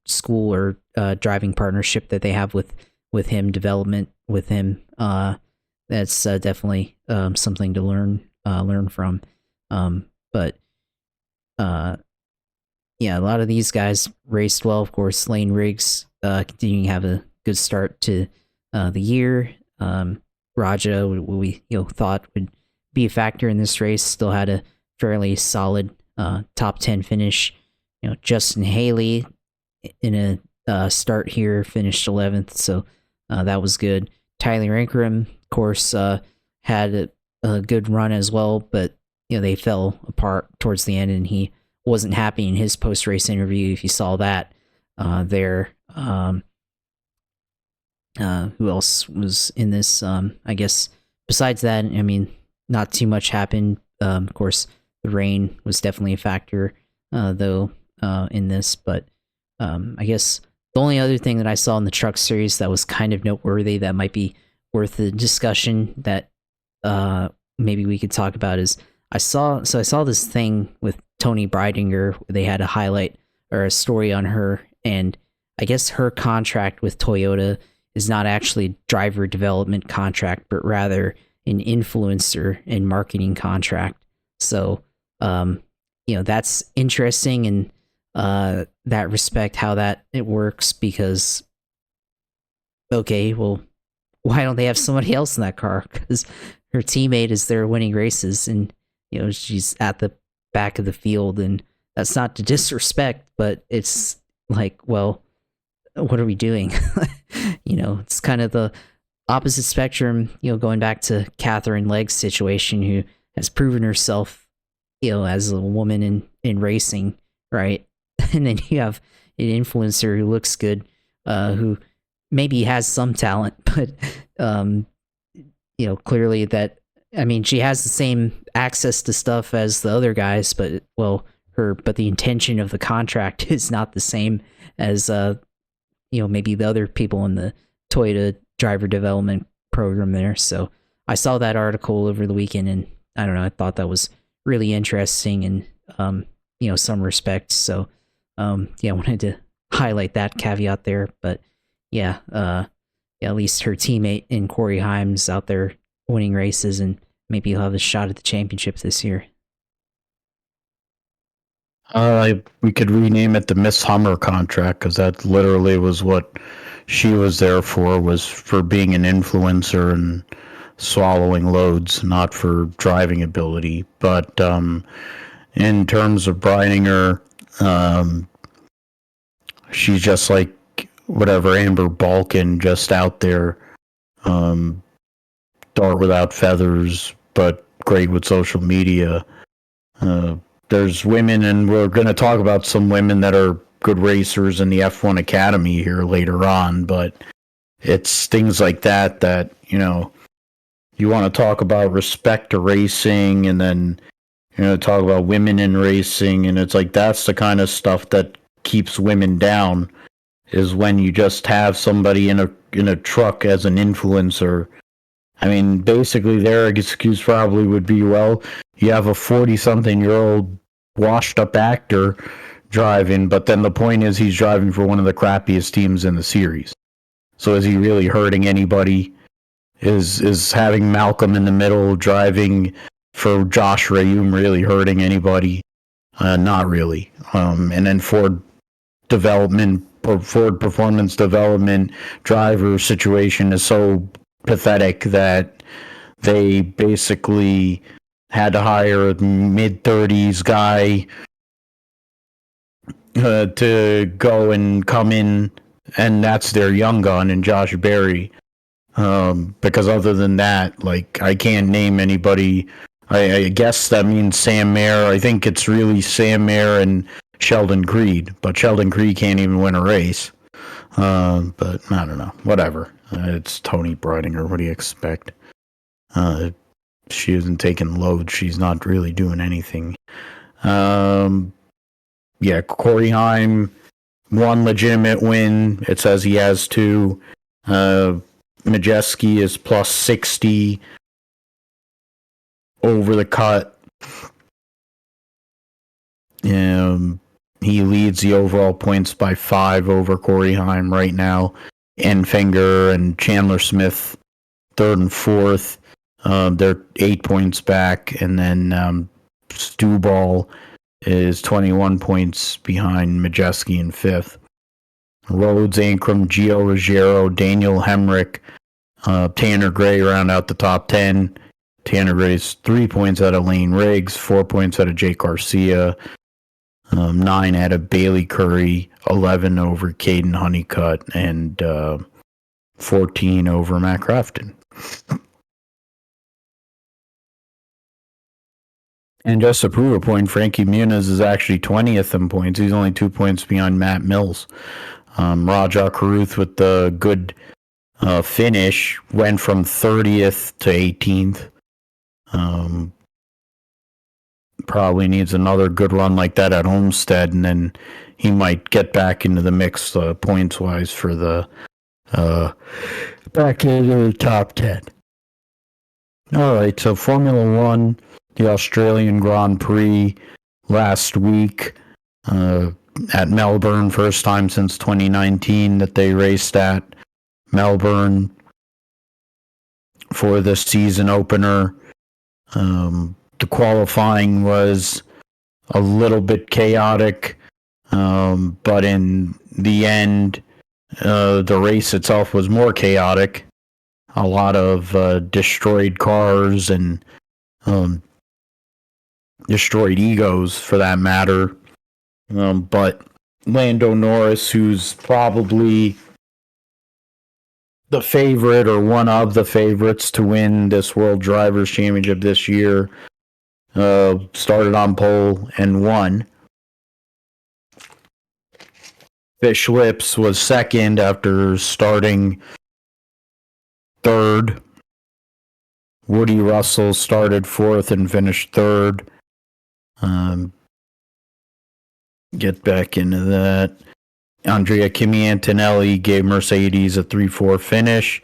school or driving partnership that they have with him, development with him. That's definitely something to learn from. But yeah, a lot of these guys raced well. Of course, Lane Riggs continuing to have a good start to the year. Raja, we thought would be a factor in this race, still had a fairly solid top 10 finish. Justin Haley in a start here finished 11th, so that was good. Tyler Ankrum, of course, had a good run as well, but they fell apart towards the end, and he wasn't happy in his post-race interview, if you saw that there. Who else was in this? I guess besides that, I mean, not too much happened. Of course, the rain was definitely a factor, though, in this. But I guess the only other thing that I saw in the truck series that was kind of noteworthy, that might be worth a discussion, that maybe we could talk about, is I saw this thing with Tony Breidinger. They had a highlight or a story on her, and I guess her contract with Toyota is not actually a driver development contract, but rather an influencer and marketing contract. So, that's interesting in that respect, how that it works, because, okay, well, why don't they have somebody else in that car? Because her teammate is there winning races, and, she's at the back of the field, and that's not to disrespect, but it's like, well, what are we doing? It's kind of the opposite spectrum, going back to Catherine Legg's situation, who has proven herself, as a woman in racing, right? And then you have an influencer who looks good, who maybe has some talent, but, clearly that, I mean, she has the same access to stuff as the other guys, but, well, her, but the intention of the contract is not the same as maybe the other people in the Toyota driver development program there. So I saw that article over the weekend, and I don't know, I thought that was really interesting in some respects. So I wanted to highlight that caveat there. But at least her teammate in Corey Himes out there winning races, and maybe he'll have a shot at the championship this year. We could rename it the Miss Hummer contract, because that literally was what she was there for, was for being an influencer and swallowing loads, not for driving ability. But in terms of Breininger, she's just like whatever Amber Balkan, just out there, dart without feathers, but great with social media. There's women, and we're going to talk about some women that are good racers in the F1 Academy here later on, but it's things like that, you want to talk about respect to racing, and then, talk about women in racing, and it's like that's the kind of stuff that keeps women down, is when you just have somebody in a truck as an influencer. I mean, basically their excuse probably would be, well, you have a 40-something-year-old washed-up actor driving, but then the point is he's driving for one of the crappiest teams in the series. So is he really hurting anybody? Is having Malcolm in the middle driving for Josh Rayum really hurting anybody? Not really. And then Ford Performance Development driver situation is so pathetic that they basically had to hire a mid-30s guy to go and come in, and that's their young gun, and Josh Berry. Because other than that, like, I can't name anybody. I guess that means Sam Mayer. I think it's really Sam Mayer and Sheldon Creed, but Sheldon Creed can't even win a race. But I don't know. Whatever. It's Tony Breidinger. What do you expect? She isn't taking loads. She's not really doing anything. Corey Heim, one legitimate win. It says he has two. Majeski is plus 60 over the cut. He leads the overall points by 5 over Corey Heim right now. Enfinger and Chandler Smith, 3rd and 4th. They're 8 points back. And then Stuball is 21 points behind Majeski in 5th. Rhodes, Ankrum, Gio Ruggiero, Daniel Hemrick, Tanner Gray round out the top 10. Tanner Gray's 3 points out of Lane Riggs, 4 points out of Jake Garcia, 9 out of Bailey Curry, 11 over Caden Honeycutt, and 14 over Matt Crafton. And just to prove a point, Frankie Muniz is actually 20th in points. He's only 2 points behind Matt Mills. Raja Karuth with the good finish went from 30th to 18th. Probably needs another good run like that at Homestead, and then he might get back into the mix points-wise for the back into the top 10. All right, so Formula One, the Australian Grand Prix last week at Melbourne, first time since 2019 that they raced at Melbourne for the season opener. The qualifying was a little bit chaotic, but in the end, the race itself was more chaotic. A lot of destroyed cars and destroyed egos, for that matter. But Lando Norris, who's probably the favorite or one of the favorites to win this World Drivers' Championship this year, started on pole and won. Fish Lips was second after starting third. Woody Russell started fourth and finished third. get back into that. Andrea Kimi Antonelli gave Mercedes a 3-4 finish.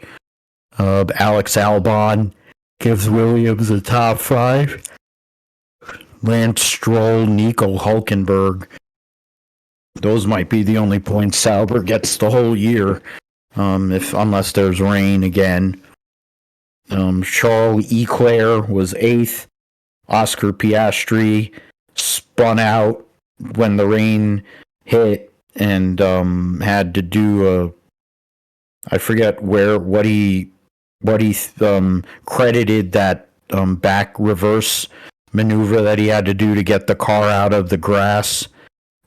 Alex Albon gives Williams a top 5. Lance Stroll, Nico Hulkenberg. Those might be the only points Sauber gets the whole year, unless there's rain again. Charles Leclerc was 8th. Oscar Piastri spun out when the rain hit and had to do I forget what he credited that back reverse maneuver that he had to do to get the car out of the grass.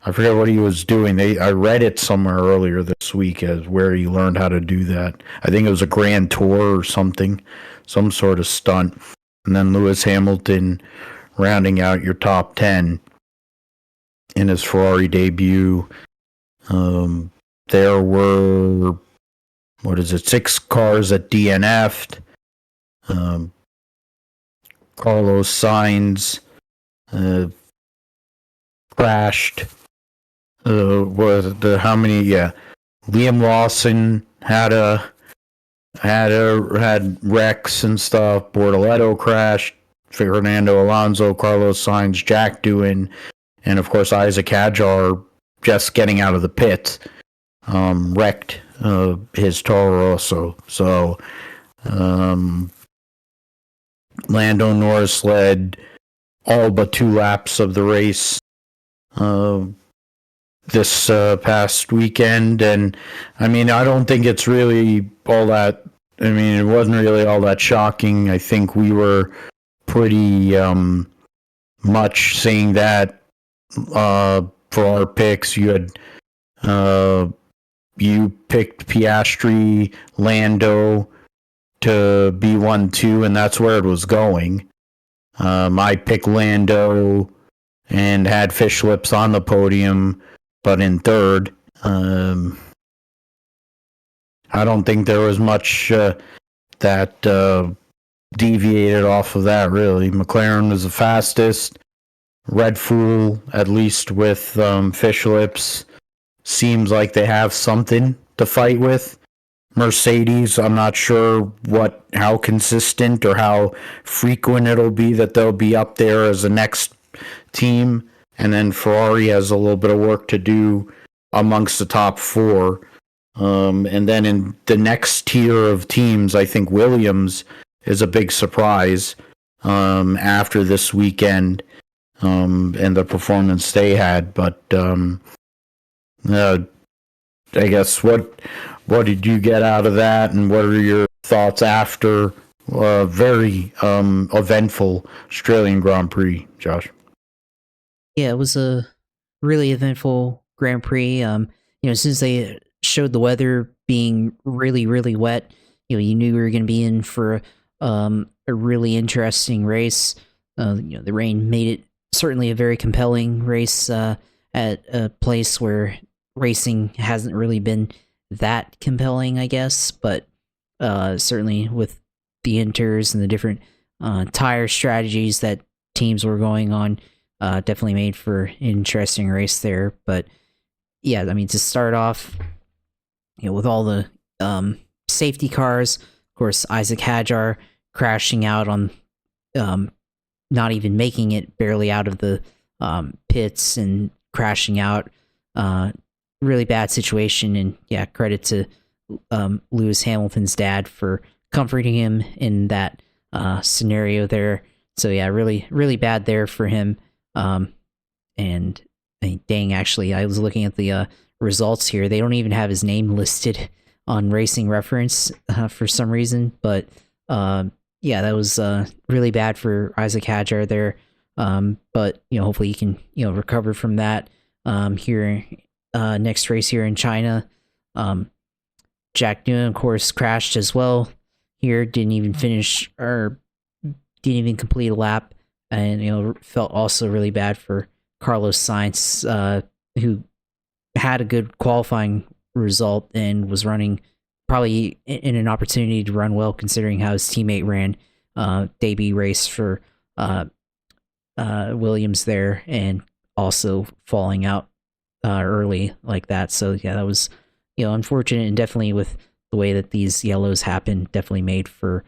I forget what he was doing. I read it somewhere earlier this week as where he learned how to do that. I think it was a Grand Tour or something, some sort of stunt. And then Lewis Hamilton rounding out your top 10 in his Ferrari debut. There were, 6 cars that DNF'd. Carlos Sainz crashed. Liam Lawson had wrecks and stuff. Bortoletto crashed. Fernando Alonso, Carlos Sainz, Jack Doohan, and of course Isaac Hadjar just getting out of the pits wrecked his Toro Rosso. So Lando Norris led all but 2 laps of the race this past weekend, and I don't think it's really all that. It wasn't really all that shocking. I think we were pretty much saying that for our picks. You picked Piastri, Lando to be 1-2, and that's where it was going. I picked Lando and had Fish Lips on the podium, but in third. I don't think there was much that deviated off of that, really. McLaren was the fastest. Red Fool, at least with Fish Lips, seems like they have something to fight with. Mercedes, I'm not sure how consistent or how frequent it'll be that they'll be up there as the next team. And then Ferrari has a little bit of work to do amongst the top 4. And then in the next tier of teams, I think Williams is a big surprise after this weekend and the performance they had. But I guess what did you get out of that, and what are your thoughts after a very eventful Australian Grand Prix, Josh? Yeah, it was a really eventful Grand Prix. Since they showed the weather being really, really wet, you knew we were going to be in for a really interesting race. The rain made it certainly a very compelling race at a place where racing hasn't really been that compelling, I guess. But certainly with the inters and the different tire strategies that teams were going on, definitely made for an interesting race there. But yeah, to start off, with all the safety cars, of course, Isaac Hadjar crashing out on not even making it barely out of the pits and crashing out. Really bad situation, and yeah, credit to Lewis Hamilton's dad for comforting him in that scenario there. So yeah, really, really bad there for him. And dang, actually, I was looking at the results here. They don't even have his name listed on Racing Reference for some reason. But yeah, that was really bad for Isaac Hadjar there. But hopefully he can recover from that here next race here in China. Jack Doohan, of course, crashed as well here. Didn't even finish or didn't even complete a lap, and felt also really bad for Carlos Sainz, who had a good qualifying result and was running probably in an opportunity to run well, considering how his teammate ran debut race for Williams there, and also falling out early like that. So yeah, that was unfortunate, and definitely with the way that these yellows happen, definitely made for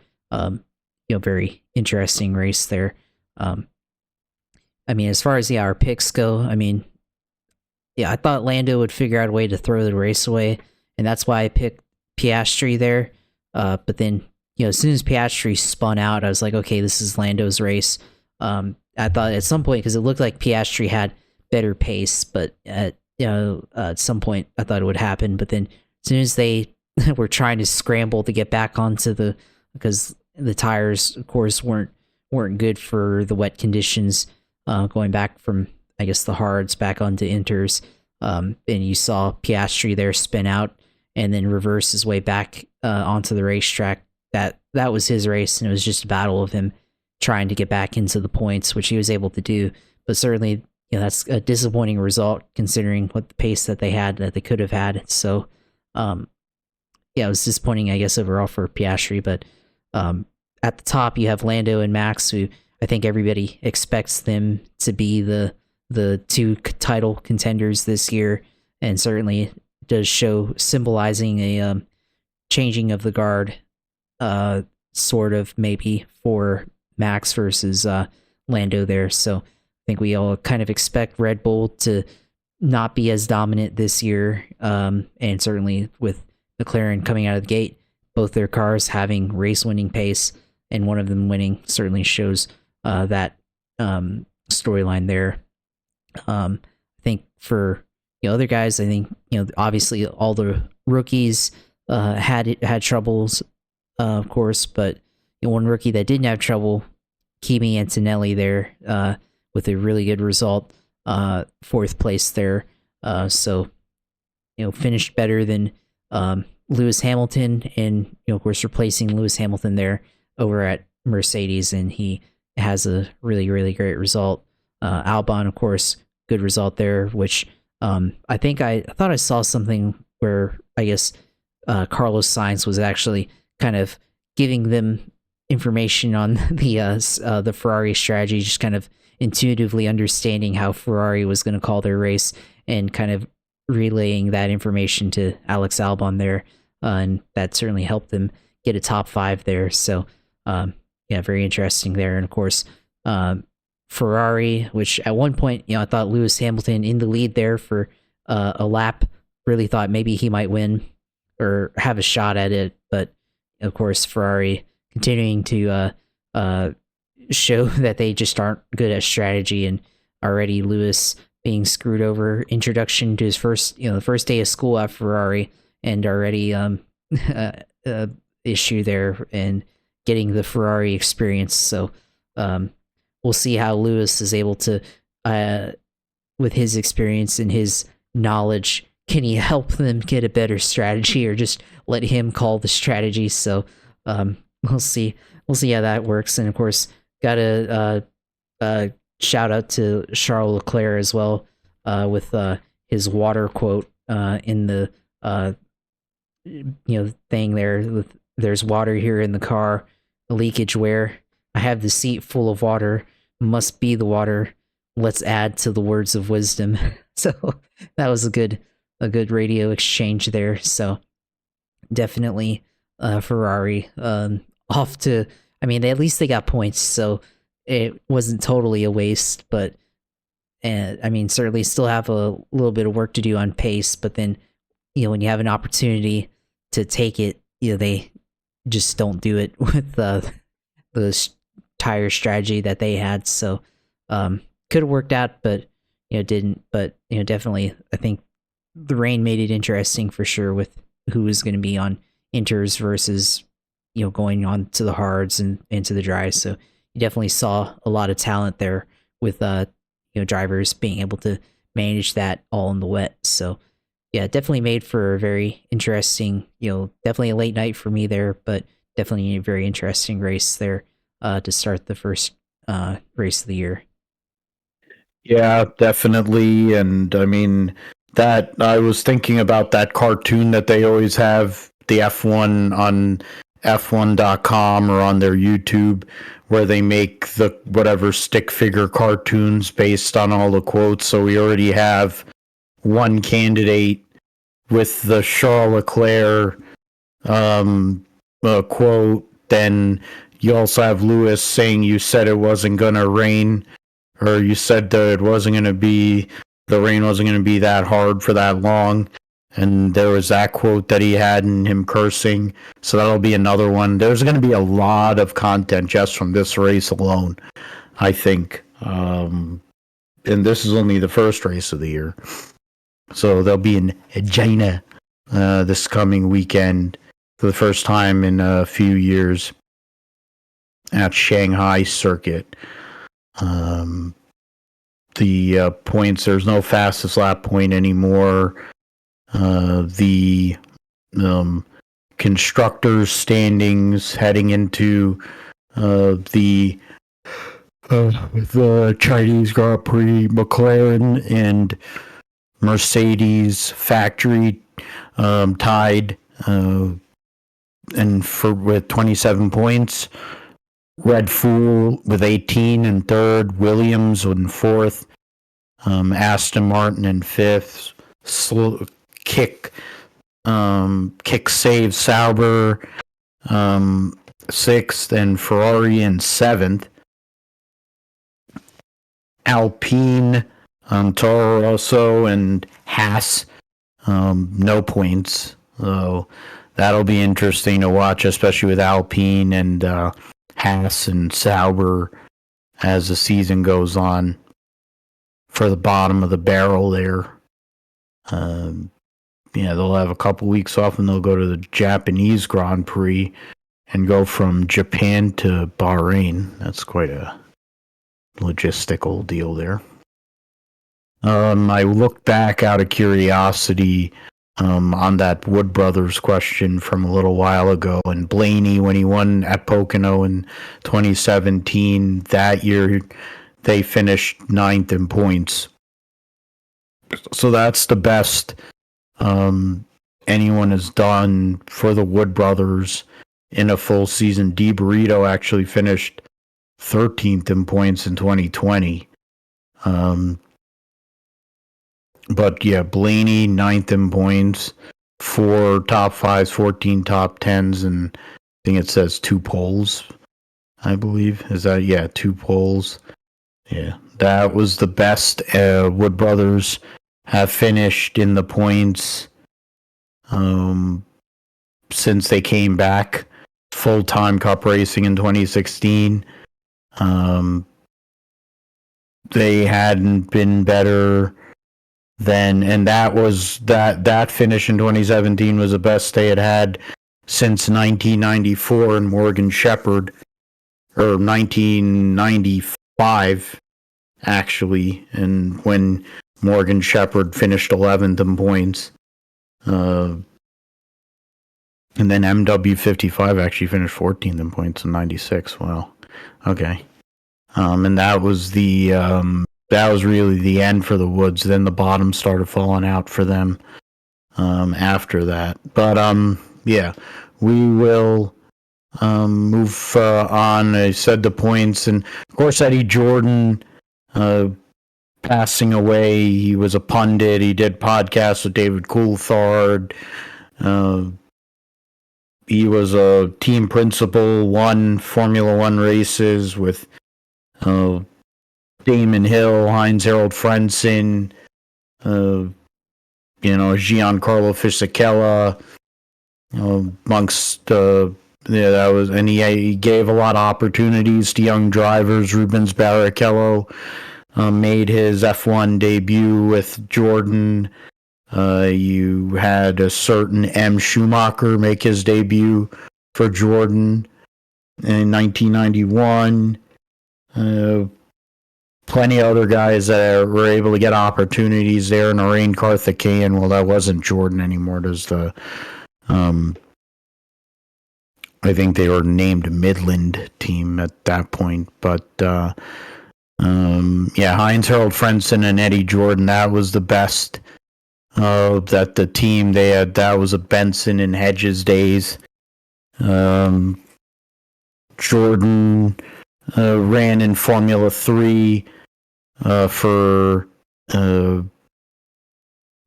very interesting race there. I mean, as far as our picks go, I mean, I thought Lando would figure out a way to throw the race away, and that's why I picked Piastri there. But then, as soon as Piastri spun out, I was like, okay, this is Lando's race. I thought at some point, because it looked like Piastri had better pace, but at some point I thought it would happen. But then as soon as they were trying to scramble to get back onto because the tires, of course, weren't good for the wet conditions, going back from, I guess, the hards back onto inters, and you saw Piastri there spin out and then reverse his way back onto the racetrack. That was his race, and it was just a battle of him trying to get back into the points, which he was able to do. But certainly, that's a disappointing result considering what the pace that they had, that they could have had. So, it was disappointing, I guess, overall for Piastri. But at the top, you have Lando and Max, who I think everybody expects them to be the two title contenders this year, and certainly does show symbolizing a changing of the guard, sort of, maybe, for Max versus Lando there. So I think we all kind of expect Red Bull to not be as dominant this year, and certainly with McLaren coming out of the gate, both their cars having race-winning pace, and one of them winning certainly shows that storyline there. I think for other guys, I think obviously all the rookies had troubles, of course, but one rookie that didn't have trouble, Kimi Antonelli there, with a really good result, fourth place there. So finished better than Lewis Hamilton, and of course replacing Lewis Hamilton there over at Mercedes, and he has a really, really great result. Albon, of course, good result there, which I think I thought I saw something where, I guess, Carlos Sainz was actually kind of giving them information on the Ferrari strategy, just kind of intuitively understanding how Ferrari was going to call their race, and kind of relaying that information to Alex Albon there, and that certainly helped them get a top 5 there. So very interesting there. And of course, Ferrari, which at one point, I thought Lewis Hamilton in the lead there for a lap, really thought maybe he might win or have a shot at it, but of course Ferrari continuing to show that they just aren't good at strategy, and already Lewis being screwed over. Introduction to his first, the first day of school at Ferrari, and already issue there, and getting the Ferrari experience. So we'll see how Lewis is able to, with his experience and his knowledge, can he help them get a better strategy, or just let him call the strategy? So we'll see how that works. And of course, got a shout out to Charles Leclerc as well, with his water quote in the thing there. With, "There's water here in the car. Leakage where? I have the seat full of water. Must be the water. Let's add to the words of wisdom." So that was a good radio exchange there. So definitely Ferrari off to, I mean, at least they got points, so it wasn't totally a waste. But I mean, certainly still have a little bit of work to do on pace. But then when you have an opportunity to take it, they just don't do it with the tire strategy that they had. So could have worked out, but didn't. But definitely, I think the rain made it interesting for sure, with who was going to be on inters versus going on to the hards and into the dries. So you definitely saw a lot of talent there with drivers being able to manage that all in the wet. So yeah, definitely made for a very interesting, definitely a late night for me there, but definitely a very interesting race there to start the first race of the year. Yeah, definitely. And I mean, that I was thinking about that cartoon that they always have, the F1 on F1.com or on their YouTube, where they make the whatever stick figure cartoons based on all the quotes. So we already have one candidate with the Charles Leclerc quote. Then you also have Lewis saying you said it wasn't going to rain, or you said that the rain wasn't going to be that hard for that long. And there was that quote that he had and him cursing. So that'll be another one. There's going to be a lot of content just from this race alone, I think. And this is only the first race of the year. So they'll be in China this coming weekend for the first time in a few years at Shanghai Circuit. The points, there's no fastest lap point anymore. The constructors standings heading into the Chinese Grand Prix, McLaren and Mercedes factory tied with 27 points. Red Bull with 18 in third, Williams in fourth, Aston Martin in fifth, kick save Sauber sixth, and Ferrari in seventh. Alpine, Toro Rosso, and Haas, no points. So that'll be interesting to watch, especially with Alpine and Haas and Sauber as the season goes on for the bottom of the barrel there. They'll have a couple weeks off and they'll go to the Japanese Grand Prix and go from Japan to Bahrain. That's quite a logistical deal there. I looked back out of curiosity on that Wood Brothers question from a little while ago, and Blaney, when he won at Pocono in 2017, that year they finished 9th in points. So that's the best anyone has done for the Wood Brothers in a full season. DiBurrito actually finished 13th in points in 2020. But yeah, Blaney 9th in points, 4 top 5s, 14 top 10s, and I think it says 2 poles, I believe. Is that, yeah, 2 poles. Yeah, that was the best Wood Brothers have finished in the points since they came back full-time Cup racing in 2016. They hadn't been better then, and that finish in 2017 was the best they had since 1994 in Morgan Shepherd, or 1995 actually, and when Morgan Shepherd finished 11th in points. And then MW55 actually finished 14th in points in 96. Wow. Okay. And that was really the end for the Woods. Then the bottom started falling out for them after that. But yeah, we will move on. I said the points, and of course Eddie Jordan passing away. He was a pundit. He did podcasts with David Coulthard. He was a team principal, won Formula One races with Damon Hill, Heinz-Harald Frentzen, Giancarlo Fisichella, amongst that was, and he gave a lot of opportunities to young drivers. Rubens Barrichello made his F1 debut with Jordan. You had a certain M. Schumacher make his debut for Jordan in 1991. Plenty of other guys that were able to get opportunities there. Narain Karthikeyan, well, that wasn't Jordan anymore. There's the, I think they were named Midland team at that point. But, Heinz-Harald Frentzen and Eddie Jordan, that was the best that the team they had. That was a Benson and Hedges days. Jordan ran in Formula 3 for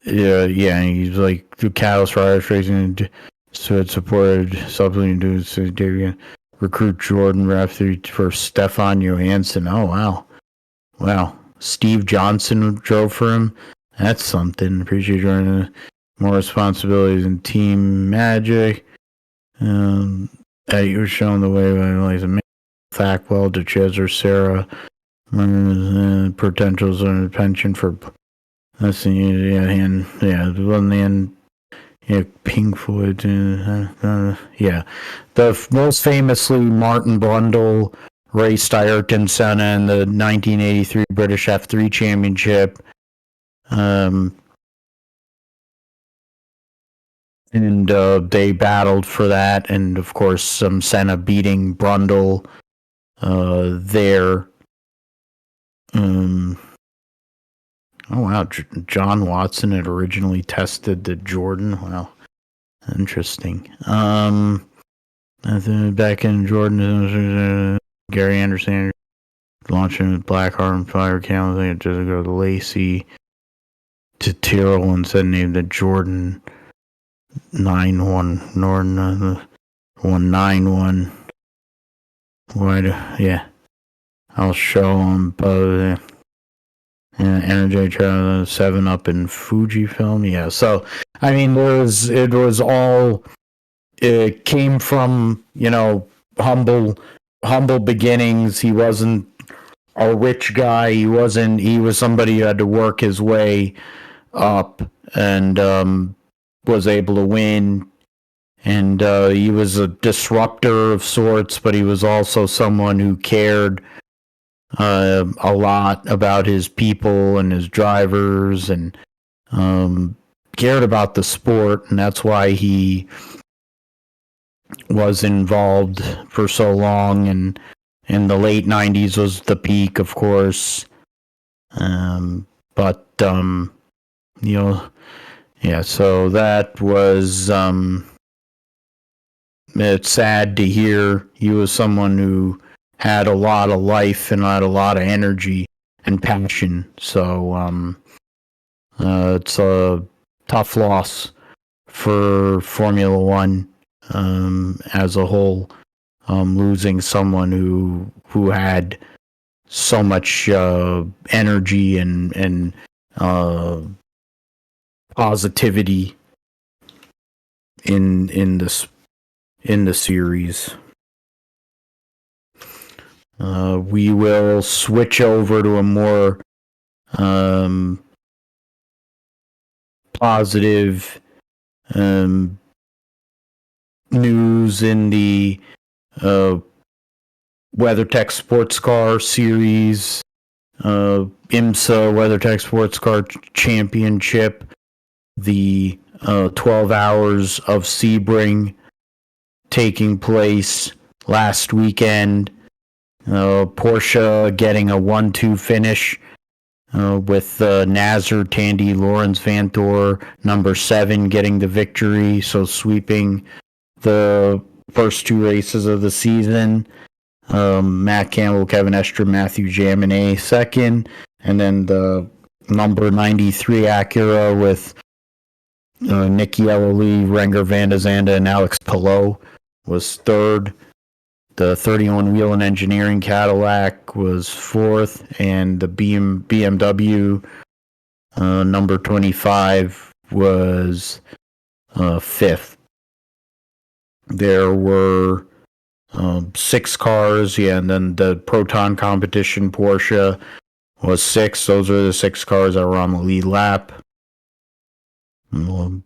yeah, he's like the Catalyst Riders Racing, so it supported subsequently to recruit Jordan after for Stefan Johansson. Oh wow. Steve Johnson drove for him. That's something. Appreciate joining. More responsibilities in team magic. You were shown the way by Eliza Thackwell, DeChesser, Sarah, potentials and pension for that's the and the one the end. Yeah, Pink Floyd. Yeah, the most famously Martin Brundle raced Ayrton Senna in the 1983 British F3 Championship. And they battled for that, and of course, Senna beating Brundle there. Oh wow, John Watson had originally tested the Jordan. Wow, interesting. Back in Jordan, Gary Anderson launching Blackheart and Fire Camel. They just go to Lacey to Tyrrell and said named the Jordan 9-1 Norton 191. Yeah, I'll show them both. Energy Travel 7 Up in Fujifilm. Yeah, so I mean, it came from humble beginnings. He wasn't a rich guy. He was somebody who had to work his way up and was able to win. And he was a disruptor of sorts, but he was also someone who cared a lot about his people and his drivers, and cared about the sport, and that's why he was involved for so long. And in the late 90s was the peak, of course. But yeah, so that was it's sad to hear. He was someone who had a lot of life and had a lot of energy and passion. So it's a tough loss for Formula One as a whole, losing someone who had so much energy and positivity in the series. We will switch over to a more positive news in the WeatherTech Sports Car Series, IMSA WeatherTech Sports Car Championship, the 12 hours of Sebring taking place last weekend. Porsche getting a 1-2 finish with Nazar, Tandy, Lawrence Vantor, number 7 getting the victory, so sweeping the first 2 races of the season. Matt Campbell, Kevin Estre, Matthew Jaminet second, and then the number 93 Acura with Nicky Lee, Renger Van de Zanda, and Alex Palou was third. The 31 Wheel and Engineering Cadillac was fourth, and the BMW number 25 was fifth. There were 6 cars, and then the Proton Competition Porsche was 6. Those are the 6 cars that were on the lead lap. In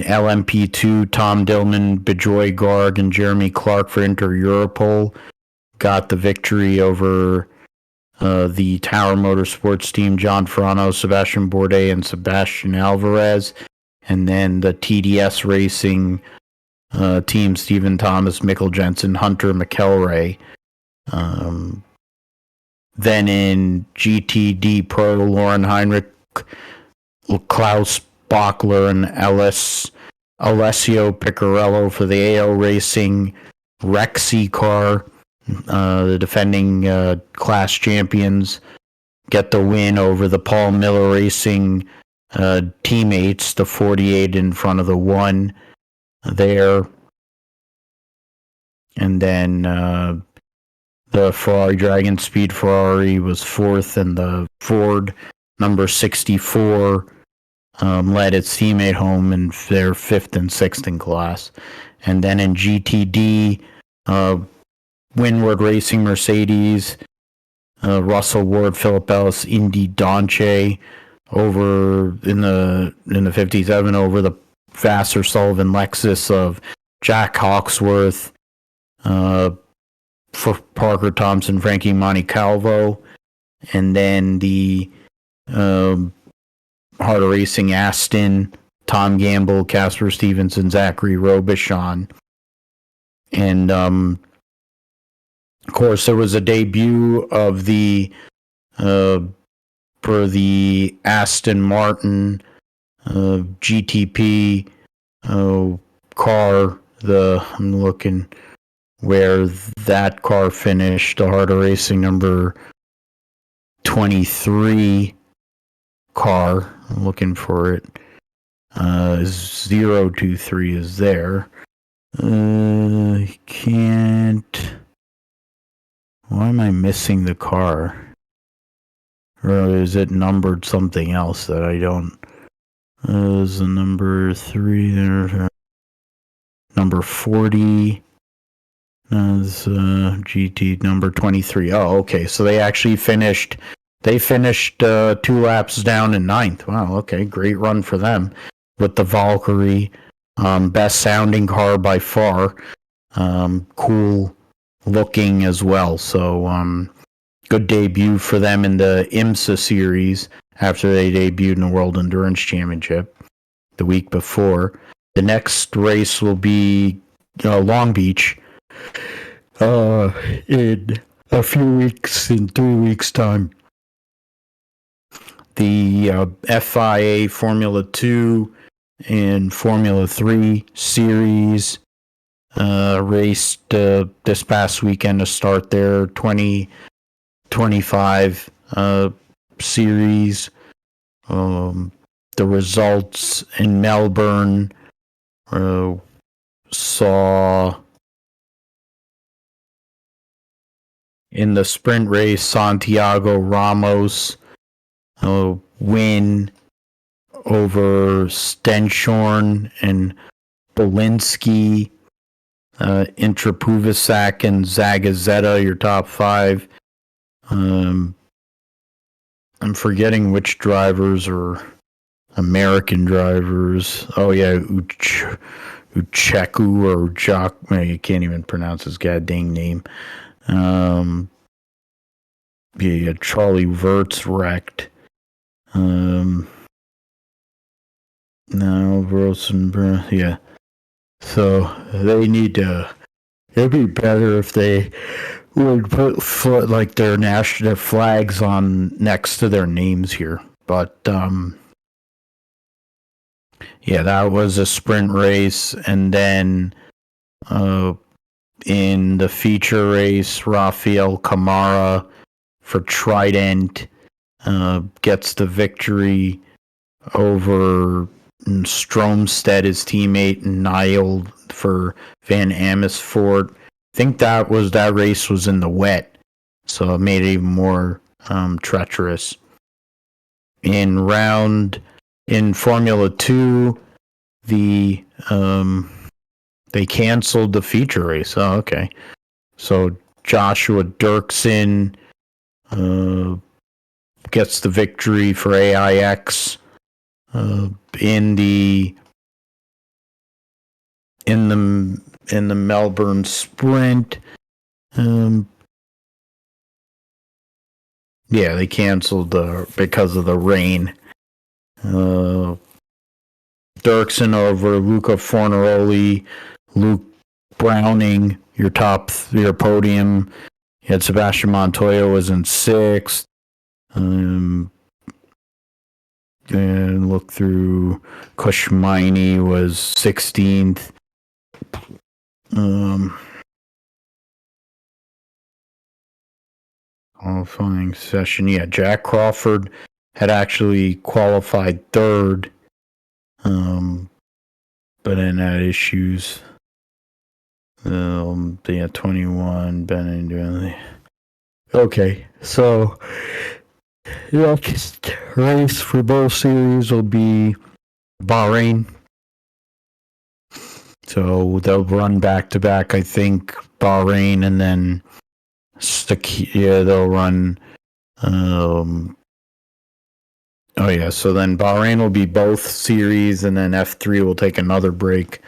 LMP2, Tom Dillman, Bejoy Garg, and Jeremy Clark for Inter Europol got the victory over the Tower Motorsports team, John Ferrano, Sebastian Bourdais, and Sebastian Alvarez. And then the TDS Racing team, Stephen Thomas, Mikkel Jensen, Hunter McElray. Then in GTD Pro, Lauren Heinrich, Klaus Bachler, and Alessio Piccarello for the AO Racing Rexy car. The defending class champions get the win over the Paul Miller Racing teammates, the 48 in front of the 1 there. And then the Ferrari Dragon Speed Ferrari was 4th, and the Ford number 64 led its teammate home, and they're 5th and 6th in class. And then in GTD, Windward Racing Mercedes, Russell Ward, Philip Ellis, Indy Donche over in the 57 over the Vassar Sullivan Lexus of Jack Hawksworth, for Parker Thompson, Frankie Montecalvo, and then the Heart of Racing Aston, Tom Gamble, Casper Stevenson, Zachary Robichon. And of course, there was a debut of the for the Aston Martin GTP car. I'm looking where that car finished. The Heart of Racing number 23 car. I'm looking for it. 023 is there. Can't. Why am I missing the car? Or is it numbered something else that I don't? Is the number 3 there? Number 40. That's GT number 23. Oh, okay. So they actually finished. They finished 2 laps down in 9th. Wow. Okay, great run for them with the Valkyrie. Best sounding car by far. Cool looking as well. So good debut for them in the IMSA series after they debuted in the World Endurance Championship the week before. The next race will be Long Beach in a few weeks, in 3 weeks' time. The FIA Formula 2 and Formula 3 series raced this past weekend to start their 2025 series. The results in Melbourne saw in the sprint race Santiago Ramos win over Stenshorn and Belinsky, Intrapuvisak and Zagazeta, your top 5. I'm forgetting which drivers are American drivers. Oh yeah, Ucheku or Jock. I can't even pronounce his goddamn name. Yeah, Charlie Verts wrecked. No, Rosenberg. Yeah. So they need to. It'd be better if they would put like their national flags on next to their names here. But yeah, that was a sprint race, and then in the feature race, Rafael Camara for Trident gets the victory over Stromstead, his teammate, and Niall for Van Amersfoort. I think that race was in the wet, so it made it even more treacherous. In Formula 2, they canceled the feature race. Oh, okay. So Joshua Dirksen gets the victory for AIX in the Melbourne Sprint. Yeah, they canceled because of the rain. Dirksen over Luca Fornaroli, Luke Browning, your podium. You had Sebastian Montoya was in 6th. And look through, Kushmaini was 16th. Qualifying session. Yeah, Jack Crawford had actually qualified third, but then had issues. They had 21, Bennett. Okay, so the next race for both series will be Bahrain. So they'll run back to back, I think, Bahrain, and then they'll run. So then Bahrain will be both series, and then F3 will take another break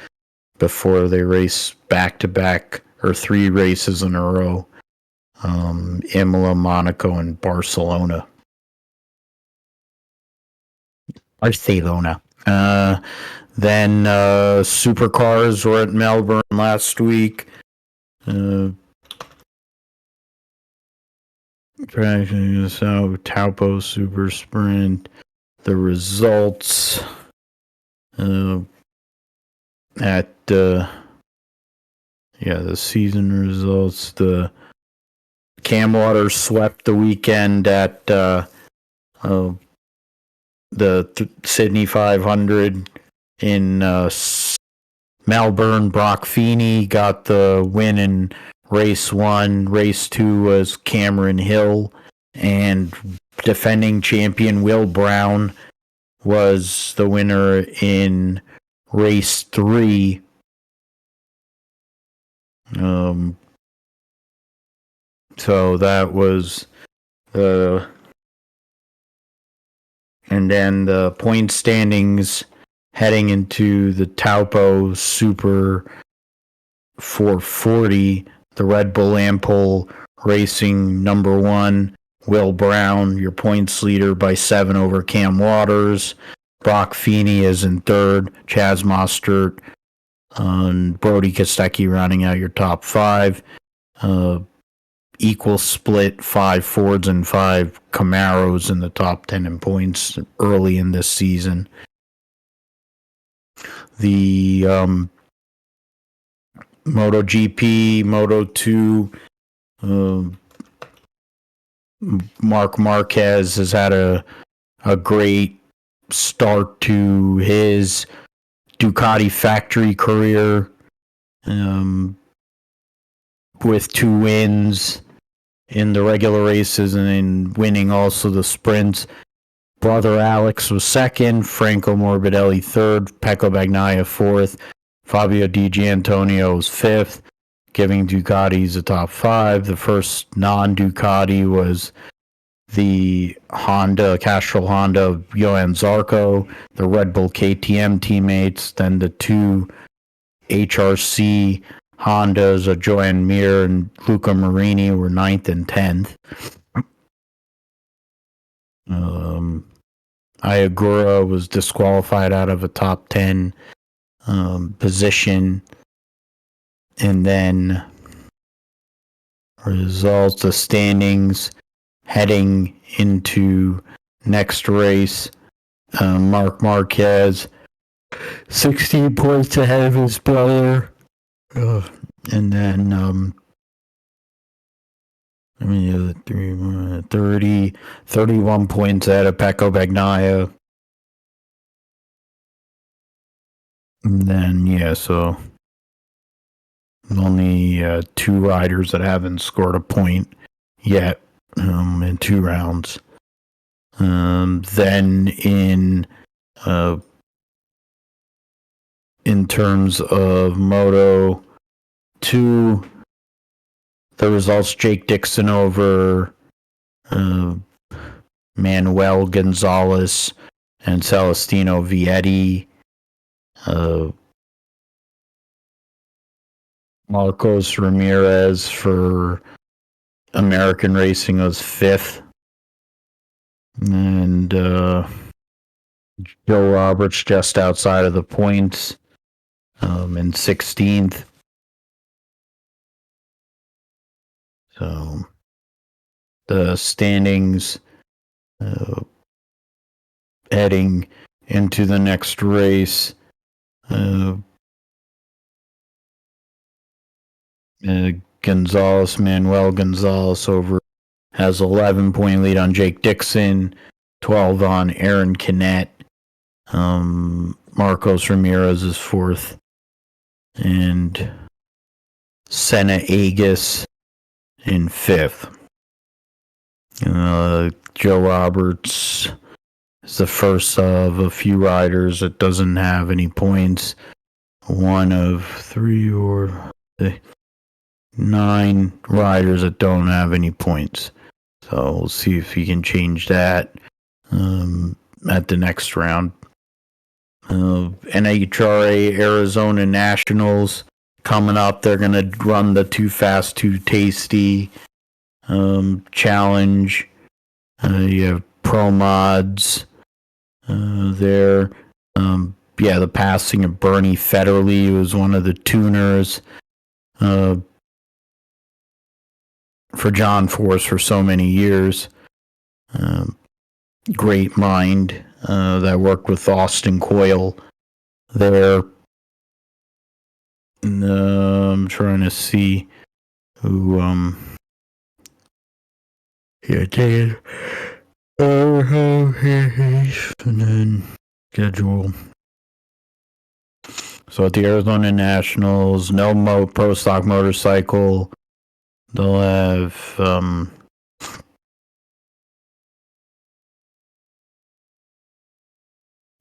before they race back to back, or 3 races in a row. Imola, Monaco, and Barcelona. Then supercars were at Melbourne last week. Taupo Super Sprint. The results at the season results. The Cam Waters swept the weekend at the Sydney 500 in Melbourne. Brock Feeney got the win in race 1. Race 2 was Cameron Hill, and defending champion Will Brown was the winner in race 3. So that was and then the point standings heading into the Taupo Super 440, the Red Bull Ampol Racing number 1, Will Brown, your points leader by 7 over Cam Waters. Brock Feeney is in third. Chaz Mostert and Brody Kostecki rounding out your top 5. Equal split, 5 Fords and 5 Camaros in the top 10 in points early in this season. The MotoGP, Moto2, Marc Marquez has had a great start to his Ducati factory career, with 2 wins in the regular races and in winning also the sprints. Brother Alex was second, Franco Morbidelli third, Pecco Bagnaia fourth, Fabio Di Gianantonio was fifth, giving Ducatis a top 5. The first non-Ducati was the Castrol Honda Johan Zarco, the Red Bull KTM teammates, then the 2 HRC Hondas of Joan Mir and Luca Marini were 9th and 10th. Ayagura was disqualified out of a top 10 position. And then results, the standings heading into next race. Marc Marquez, 16 points ahead of his brother. And then 31 points ahead of Pecco Bagnaia. And then so only 2 riders that haven't scored a point yet in 2 rounds. Then in terms of Moto 2, the results: Jake Dixon over Manuel Gonzalez and Celestino Vietti. Marcos Ramirez for American Racing was 5th. And Joe Roberts just outside of the points in 16th. So the standings heading into the next race. Manuel Gonzalez has 11-point lead on Jake Dixon. 12 on Aaron Canet. Marcos Ramirez is 4th. And Senna Agus in 5th. Joe Roberts is the first of a few riders that doesn't have any points. One of 3 or 9 riders that don't have any points. So we'll see if he can change that at the next round. NHRA Arizona Nationals coming up. They're going to run the Too Fast, Too Tasty challenge. You have Pro Mods there. The passing of Bernie Federley, who was one of the tuners for John Force for so many years. Great mind that worked with Austin Coyle there. I'm trying to see who David and then schedule. So at the Arizona Nationals, no Pro Stock Motorcycle. They'll have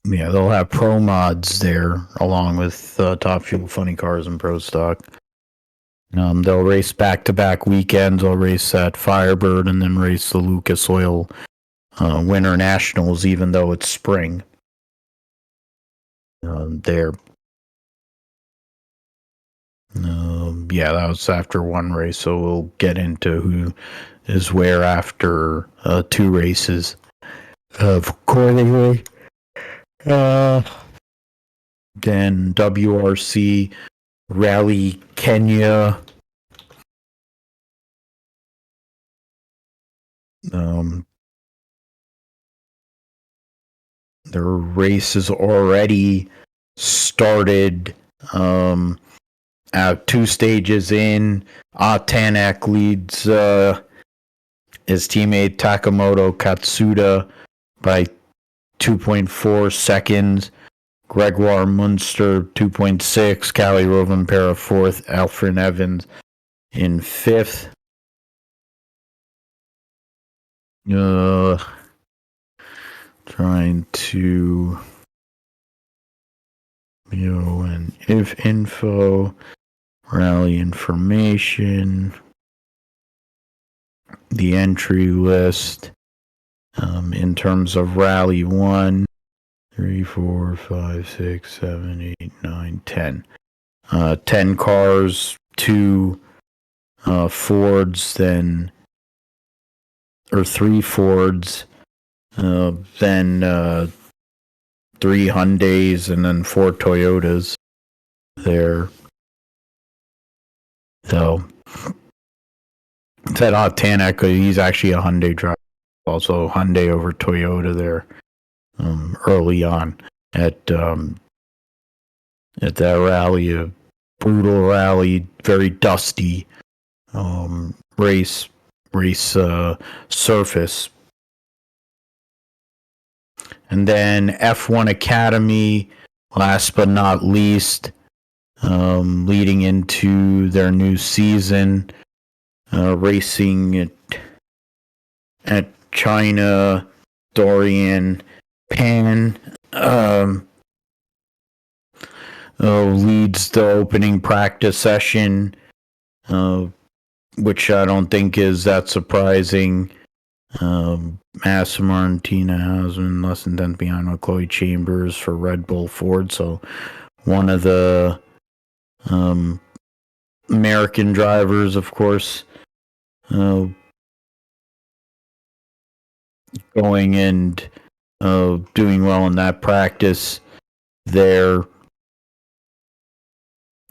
they'll have Pro Mods there along with Top Fuel, Funny Cars, and Pro Stock. They'll race back-to-back weekends. They'll race at Firebird and then race the Lucas Oil Winter Nationals, even though it's spring. There. That was after one race, so we'll get into who is where after 2 races. Accordingly, then WRC Rally Kenya. Their race is already started. At 2 stages in, Tanak leads his teammate Takamoto Katsuda by 2.4 seconds. Gregoire Munster 2.6. Cali Rovanpera 4th. Alfred Evans in 5th. Trying to and if info, rally information, the entry list in terms of Rally 1, 3, 4, 5, 6, 7, 8, 9, 10. 10 cars, 2 Fords, then, or 3 Fords, then 3 Hyundais, and then 4 Toyotas there. So, said Tanak, he's actually a Hyundai driver. Also, Hyundai over Toyota there early on at that rally, a brutal rally, very dusty race surface. And then F1 Academy, last but not least, leading into their new season, racing at China, Dorian Pan leads the opening practice session, which I don't think is that surprising. Massa Martina has been less than 10th behind with Chloe Chambers for Red Bull Ford, so one of the American drivers, of course, going and doing well in that practice there.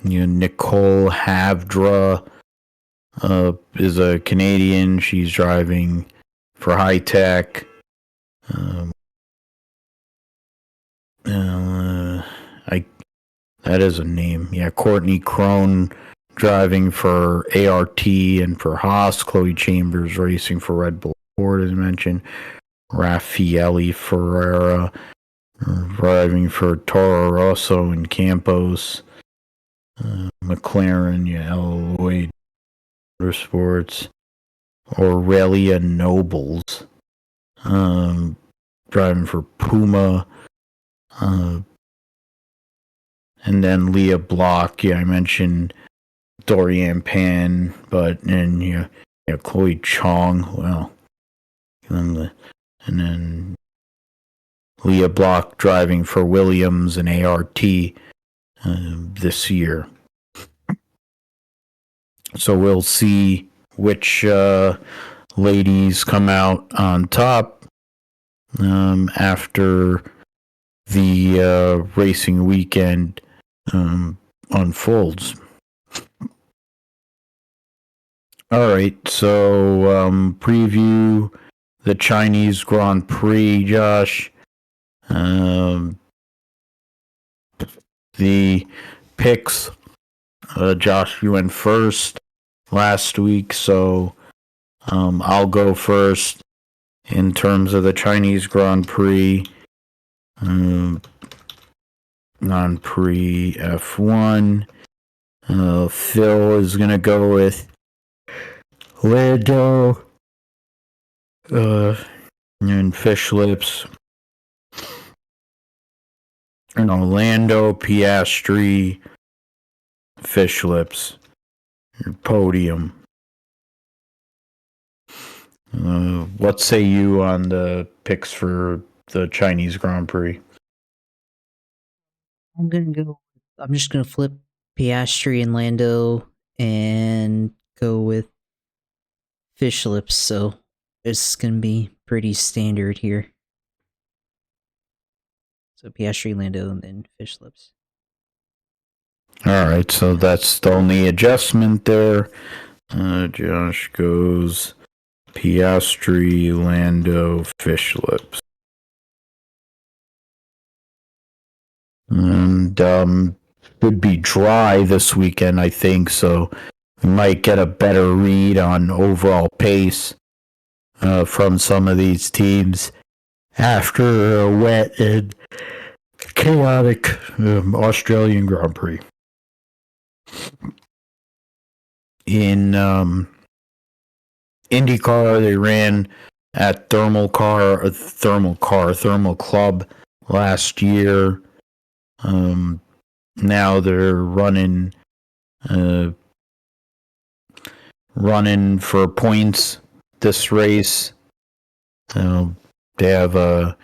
Nicole Havdra is a Canadian. She's driving for High Tech. That is a name. Yeah, Courtney Crone driving for ART and for Haas. Chloe Chambers racing for Red Bull Ford, as mentioned. Raffaele Ferreira driving for Toro Rosso and Campos. McLaren, Lloyd Motorsports. Aurelia Nobles driving for Puma. And then Leah Block. Yeah, I mentioned Dorian Pan, and Chloe Chong. Well, and then Leah Block driving for Williams and ART this year. So we'll see which ladies come out on top after the racing weekend unfolds. All right, so preview the Chinese Grand Prix, Josh. The picks, Josh, you went first last week, so I'll go first in terms of the Chinese Grand Prix. Grand Prix F1. Phil is going to go with Lando and Fish Lips. Lando, Piastri, Fish Lips. Your podium. What say you on the picks for the Chinese Grand Prix? I'm just gonna flip Piastri and Lando and go with Fish Lips, so it's gonna be pretty standard here. So Piastri, Lando, and then Fish Lips. All right, so that's the only adjustment there. Josh goes Piastri, Lando, Fish Lips. And would be dry this weekend, I think, so we might get a better read on overall pace from some of these teams after a wet and chaotic Australian Grand Prix. In IndyCar, they ran at Thermal Club last year. Now they're running for points this race. They have a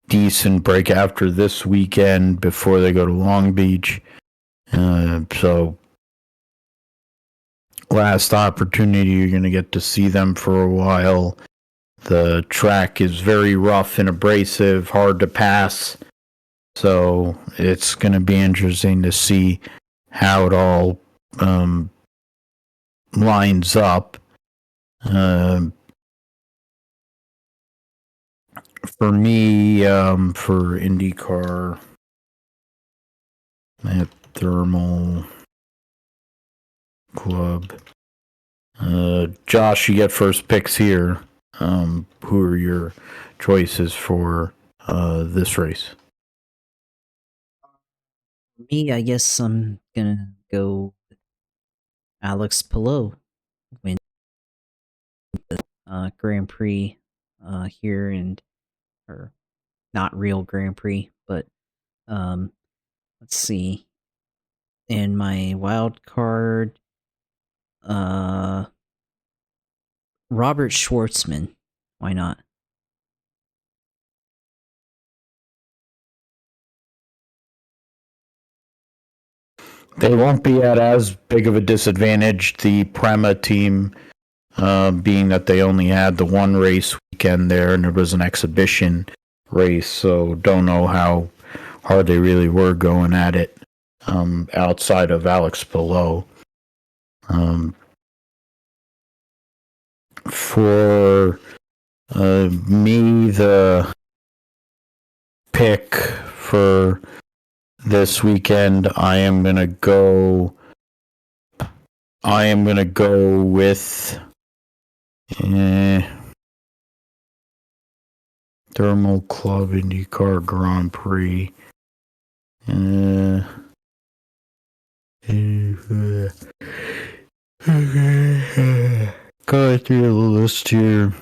decent break after this weekend before they go to Long Beach. So last opportunity, you're going to get to see them for a while. The track is very rough and abrasive, hard to pass. So it's going to be interesting to see how it all lines up. For me, for IndyCar at Thermal Club, Josh, you get first picks here. Who are your choices for this race? Me, I guess I'm gonna go with Alex Palou win the Grand Prix here, or not real Grand Prix, but let's see. In my wild card, Robert Schwartzman. Why not? They won't be at as big of a disadvantage, the Prema team, being that they only had the one race weekend there and it was an exhibition race, so don't know how hard they really were going at it outside of Alex Palou. For me, the pick for this weekend, I am gonna go with Thermal Club IndyCar Grand Prix. Going through the list here.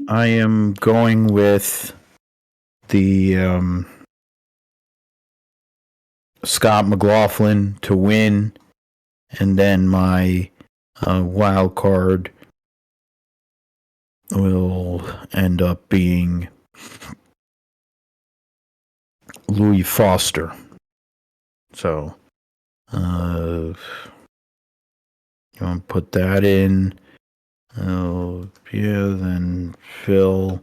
I am going with the Scott McLaughlin to win, and then my wild card will end up being Louis Foster. So, you want to put that in? Oh, yeah, then Phil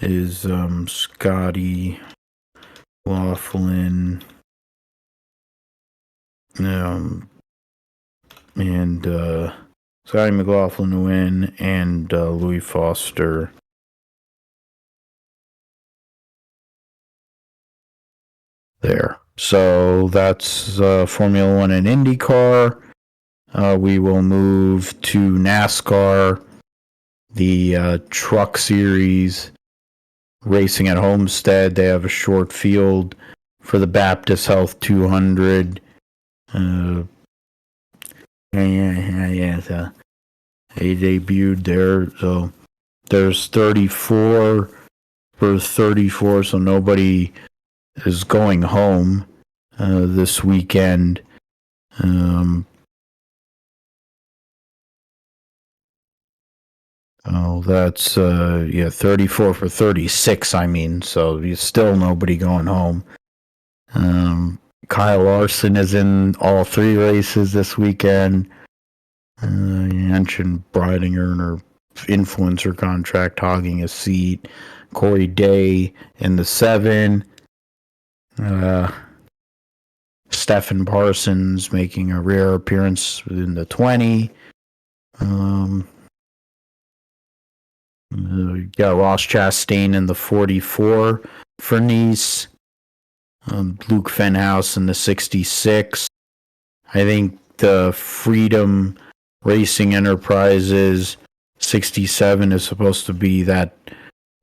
is Scotty Laughlin, and Scotty McLaughlin to win, and Louis Foster there. So that's Formula One and IndyCar. We will move to NASCAR, the Truck Series, racing at Homestead. They have a short field for the Baptist Health 200. So they debuted there. So there's 34 for 34, so nobody is going home this weekend. That's 34 for 36. I mean, so there's still nobody going home. Kyle Larson is in all three races this weekend. You mentioned Breidinger and her influencer contract hogging a seat. Corey Day in the 7. Stephen Parsons making a rare appearance in the 20. Got Ross Chastain in the 44 for Nice. Luke Fenhouse in the 66. I think the Freedom Racing Enterprises 67 is supposed to be that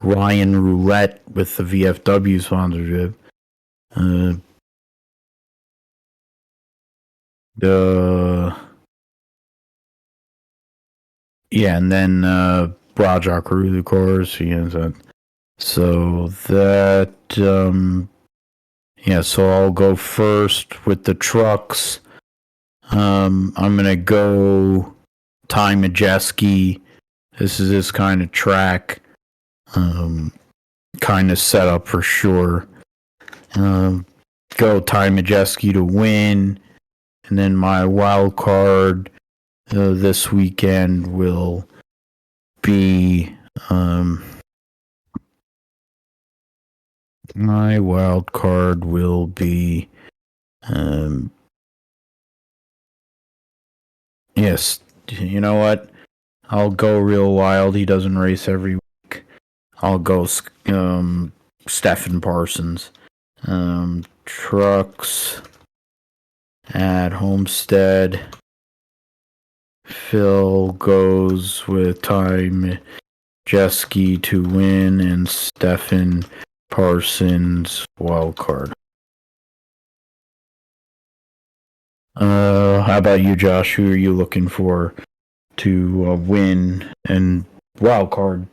Ryan Roulette with the VFW sponsorship. And then Rajah Carew, of course. So that so I'll go first with the trucks. I'm gonna go Ty Majeski. This is his kind of track. Kind of set up for sure. Go Ty Majeski to win. And then my wild card this weekend will be yes, you know what? I'll go real wild. He doesn't race every week. I'll go Stephen Parsons. Trucks at Homestead. Phil goes with Ty Majeski to win, and Stephen Parsons wild card. How about you, Josh? Who are you looking for to win and wild card?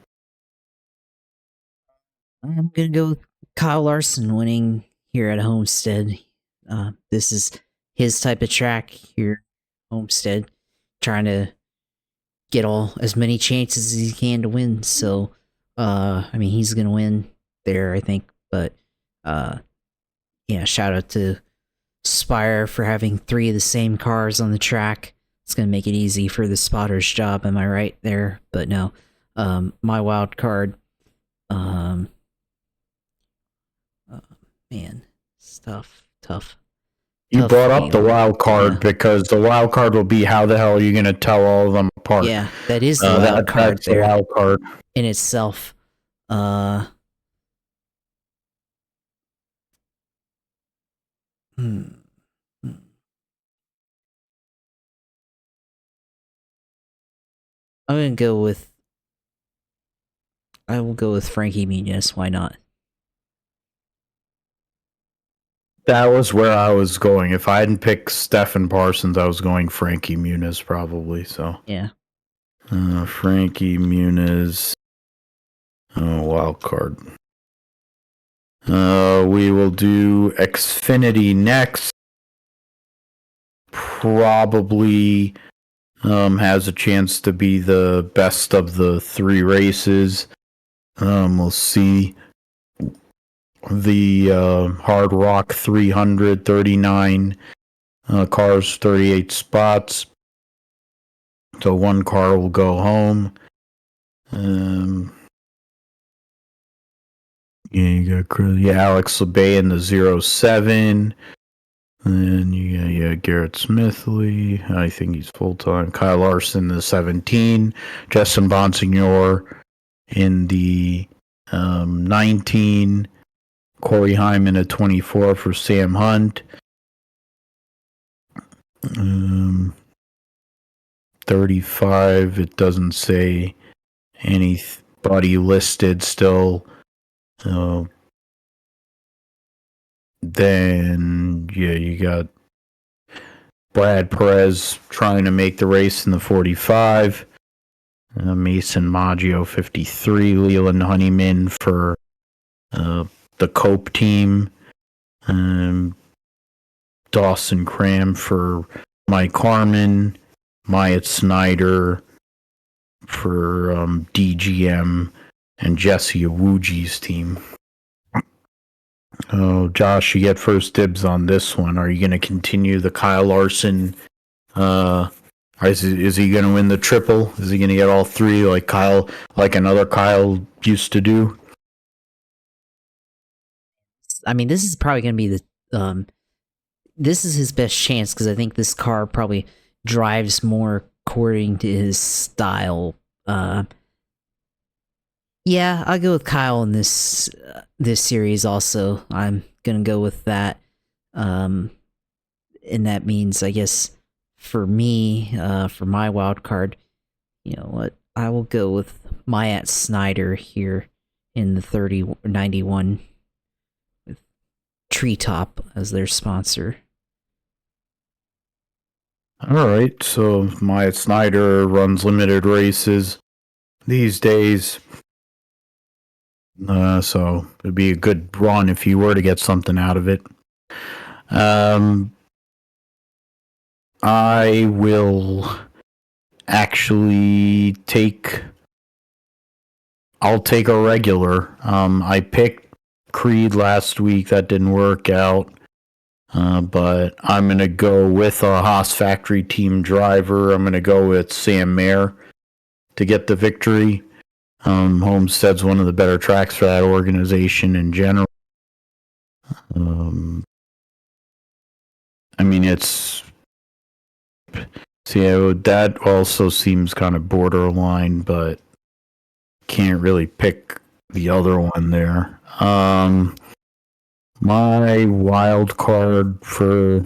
I'm gonna go with Kyle Larson winning here at Homestead. This is his type of track here, Homestead, trying to get as many chances as he can to win. So, I mean, he's gonna win there, I think. But, shout out to Spire for having 3 of the same cars on the track. It's gonna make it easy for the spotter's job. Am I right there? But no, my wild card. Man, it's tough. You brought up the wild card because the wild card will be how the hell are you going to tell all of them apart? Yeah, that is the wild card. That's the wild card in itself. I'm gonna go with. I will go with Frankie Muniz. Why not? That was where I was going. If I hadn't picked Stefan Parsons, I was going Frankie Muniz probably. So Yeah. Frankie Muniz, wild card. We will do Xfinity next. Probably has a chance to be the best of the three races. We'll see. The Hard Rock 339 cars, 38 spots. So one car will go home. You got Alex Labay in the 07. And you got Garrett Smithley. I think he's full time. Kyle Larson, the 17. Justin Bonsignor in the 19. Corey Hyman at 24 for Sam Hunt. 35. It doesn't say anybody listed still. Then you got Brad Perez trying to make the race in the 45. Mason Maggio 53. Leland Honeyman for the Cope team. Dawson Cram for Mike Harmon. Myatt Snyder for DGM. And Jesse Awuji's team. Oh, Josh, you get first dibs on this one. Are you going to continue the Kyle Larson? Is he going to win the triple? Is he going to get all three like another Kyle used to do? I mean, this is probably going to be the this is his best chance because I think this car probably drives more according to his style. Yeah, I'll go with Kyle in this series. Also, I'm gonna go with that. And that means, I guess, for me, for my wild card, you know what? I will go with Myatt Snyder here in the 3091 with Treetop as their sponsor. All right, so Myatt Snyder runs limited races these days. So it'd be a good run if you were to get something out of it. I will actually I'll take a regular. I picked Creed last week. That didn't work out. But I'm going to go with a Haas Factory team driver. I'm going to go with Sam Mayer to get the victory. Homestead's one of the better tracks for that organization in general. I mean, that also seems kind of borderline, but can't really pick the other one there. My wild card for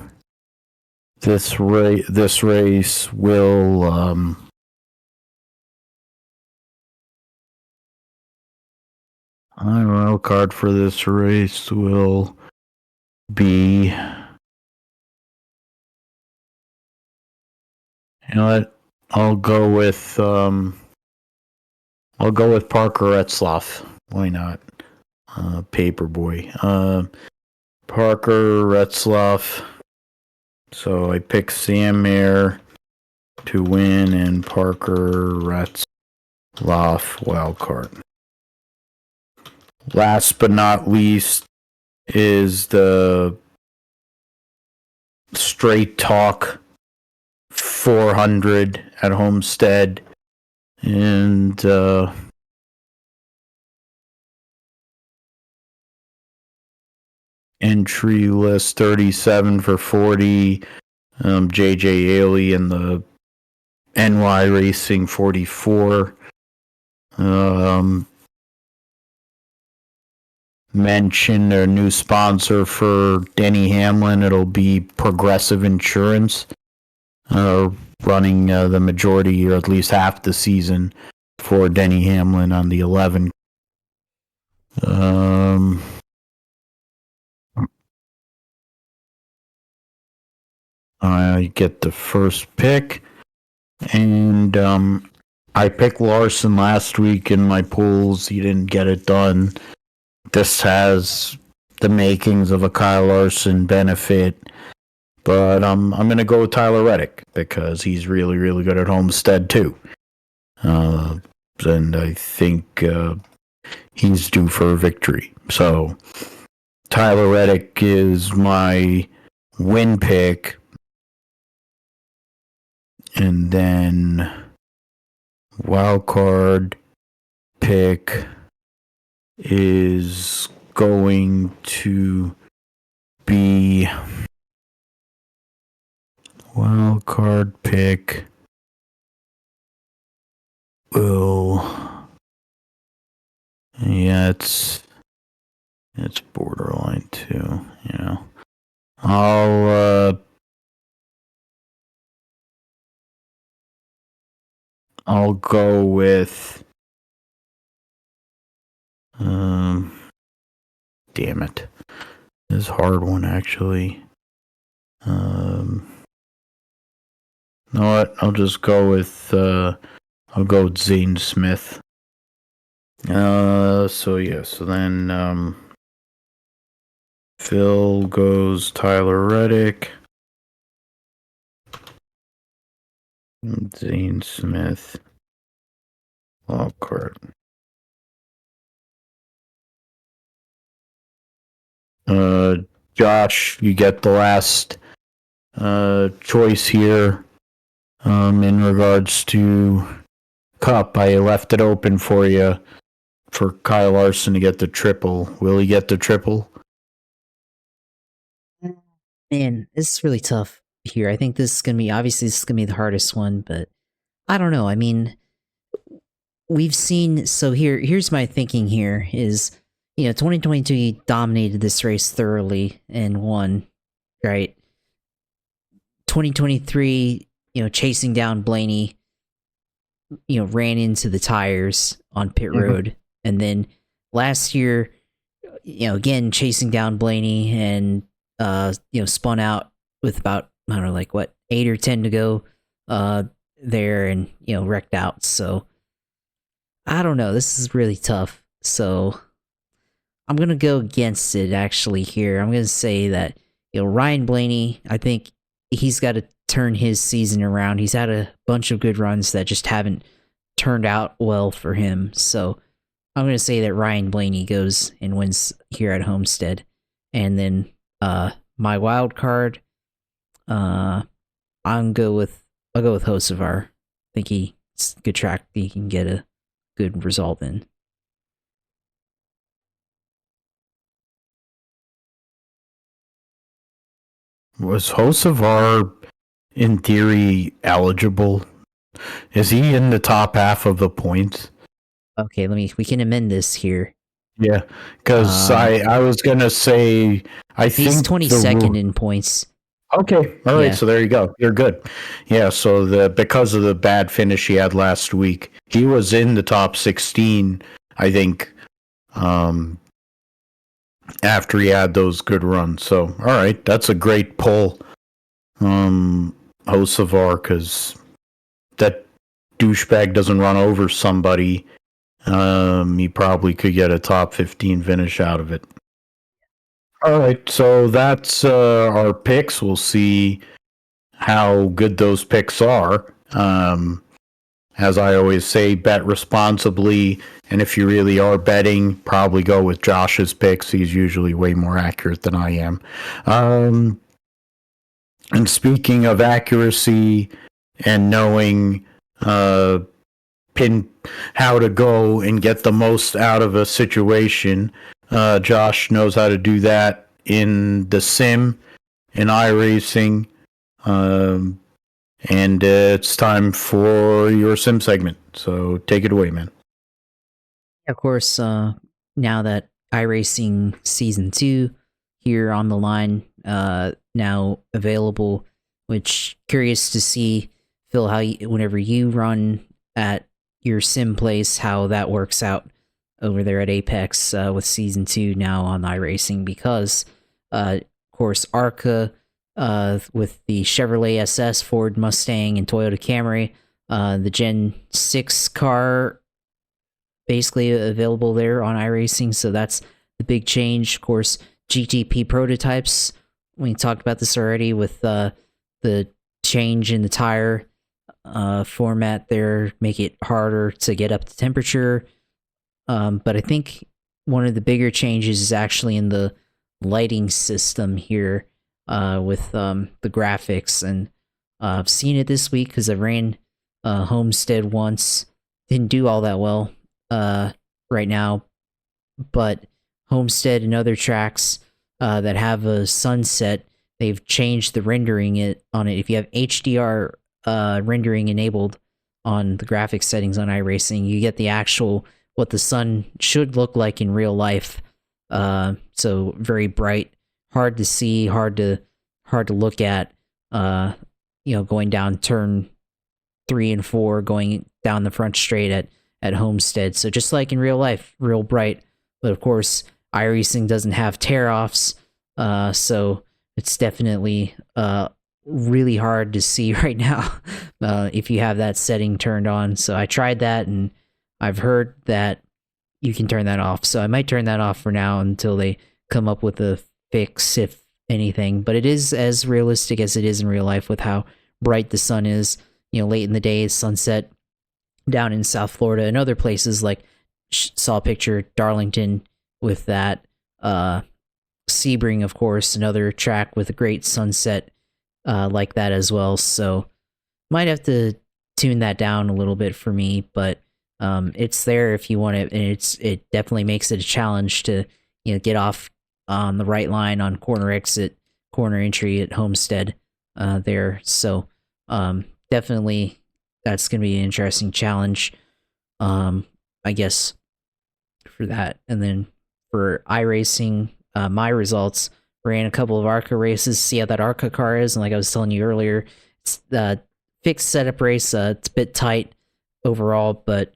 this race will my wild card for this race will be, you know what? I'll go with Parker Retzlaff. Why not? Paperboy. Parker Retzlaff. So I pick Sam Mayer to win and Parker Retzlaff wild card. Last but not least is the Straight Talk 400 at Homestead. And entry list 37 for 40. JJ Ailey in the NY Racing 44. Mention their new sponsor for Denny Hamlin. It'll be Progressive Insurance. running the majority or at least half the season for Denny Hamlin on the 11. I get the first pick, and I picked Larson last week in my pools. He didn't get it done. This has the makings of a Kyle Larson benefit, but I'm going to go with Tyler Reddick because he's really, really good at Homestead too. And I think he's due for a victory. So Tyler Reddick is my win pick. And then wild card pick is going to be wild card pick will it's borderline too, you know. I'll go with damn it. This is a hard one actually. You know what? I'll just go with Zane Smith. So then Phil goes Tyler Reddick. Zane Smith. Lockhart. Josh, you get the last choice here in regards to Cup. I left it open for you for Kyle Larson to get the triple. Will he get the triple? Man, this is really tough here. I think this is going to be the hardest one, but I don't know. I mean, we've seen, so here's my thinking here is, 2022 he dominated this race thoroughly and won, right? 2023, chasing down Blaney, ran into the tires on pit road. And then last year, again, chasing down Blaney and, spun out with about, I don't know, like 8 or 10 to go there and, wrecked out. So I don't know. This is really tough. So I'm going to go against it actually here. I'm going to say that, Ryan Blaney, I think he's got to turn his season around. He's had a bunch of good runs that just haven't turned out well for him. So I'm going to say that Ryan Blaney goes and wins here at Homestead. And then my wild card, I'll go with Hocevar. I think he's a good track. He can get a good result in. Was Hocevar in theory eligible? Is he in the top half of the points? Okay, we can amend this here. Yeah, because I was gonna say he's 22nd in points. Okay, all right. So there you go. You're good. Yeah. So because of the bad finish he had last week, he was in the top 16. I think. After he had those good runs. So all right, that's a great pull, Hocevar, because that douchebag doesn't run over somebody. He probably could get a top 15 finish out of it. All right, so that's our picks. We'll see how good those picks are. As I always say, bet responsibly. And if you really are betting, probably go with Josh's picks. He's usually way more accurate than I am. And speaking of accuracy and knowing how to go and get the most out of a situation, Josh knows how to do that in the sim, in iRacing. And it's time for your sim segment. So take it away, man. Of course, now that iRacing Season 2 here on the line, now available which curious to see, Phil, how whenever you run at your sim place, how that works out over there at Apex with Season 2 now on iRacing, because, of course, ARCA with the Chevrolet SS, Ford Mustang, and Toyota Camry, the Gen 6 car basically available there on iRacing, so that's the big change. Of course, GTP prototypes, we talked about this already with the change in the tire format there, make it harder to get up to temperature. But I think one of the bigger changes is actually in the lighting system here with the graphics. And I've seen it this week because I ran Homestead once. Didn't do all that well right now, but Homestead and other tracks that have a sunset, they've changed the rendering on it. If you have HDR rendering enabled on the graphics settings on iRacing, you get the actual what the sun should look like in real life. So very bright, hard to see, hard to look at. Going down turn 3 and 4, going down the front straight at Homestead. So just like in real life, real bright. But of course, iRacing doesn't have tear-offs, so it's definitely really hard to see right now if you have that setting turned on. So I tried that, and I've heard that you can turn that off. So I might turn that off for now until they come up with a fix, if anything. But it is as realistic as it is in real life with how bright the sun is. Late in the day, sunset down in South Florida and other places, like saw a picture Darlington with that. Sebring, of course, another track with a great sunset like that as well. So might have to tune that down a little bit for me, but it's there if you want it, and it definitely makes it a challenge to get off on the right line on corner exit, corner entry at Homestead there. So definitely that's going to be an interesting challenge, I guess, for that. And then for iRacing, my results, ran a couple of ARCA races, see how that ARCA car is, and like I was telling you earlier, it's the fixed setup race. It's a bit tight overall, but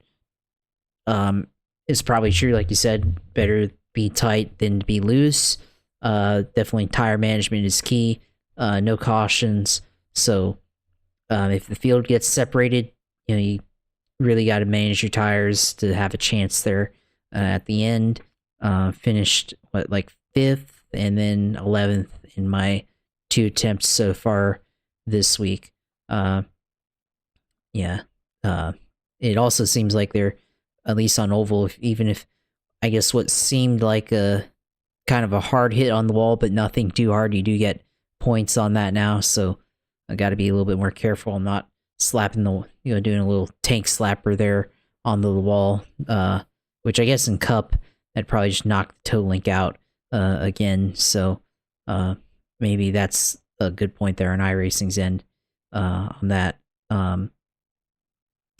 it's probably true, like you said, better be tight than to be loose. Definitely tire management is key. No cautions. So if the field gets separated, you really got to manage your tires to have a chance there at the end. Finished like 5th and then 11th in my 2 attempts so far this week. It also seems like they're, at least on oval, even if I guess what seemed like a kind of a hard hit on the wall, but nothing too hard, you do get points on that now. So I got to be a little bit more careful. I'm not slapping doing a little tank slapper there on the wall, which I guess in Cup, I'd probably just knock the toe link out again. So maybe that's a good point there on iRacing's end on that.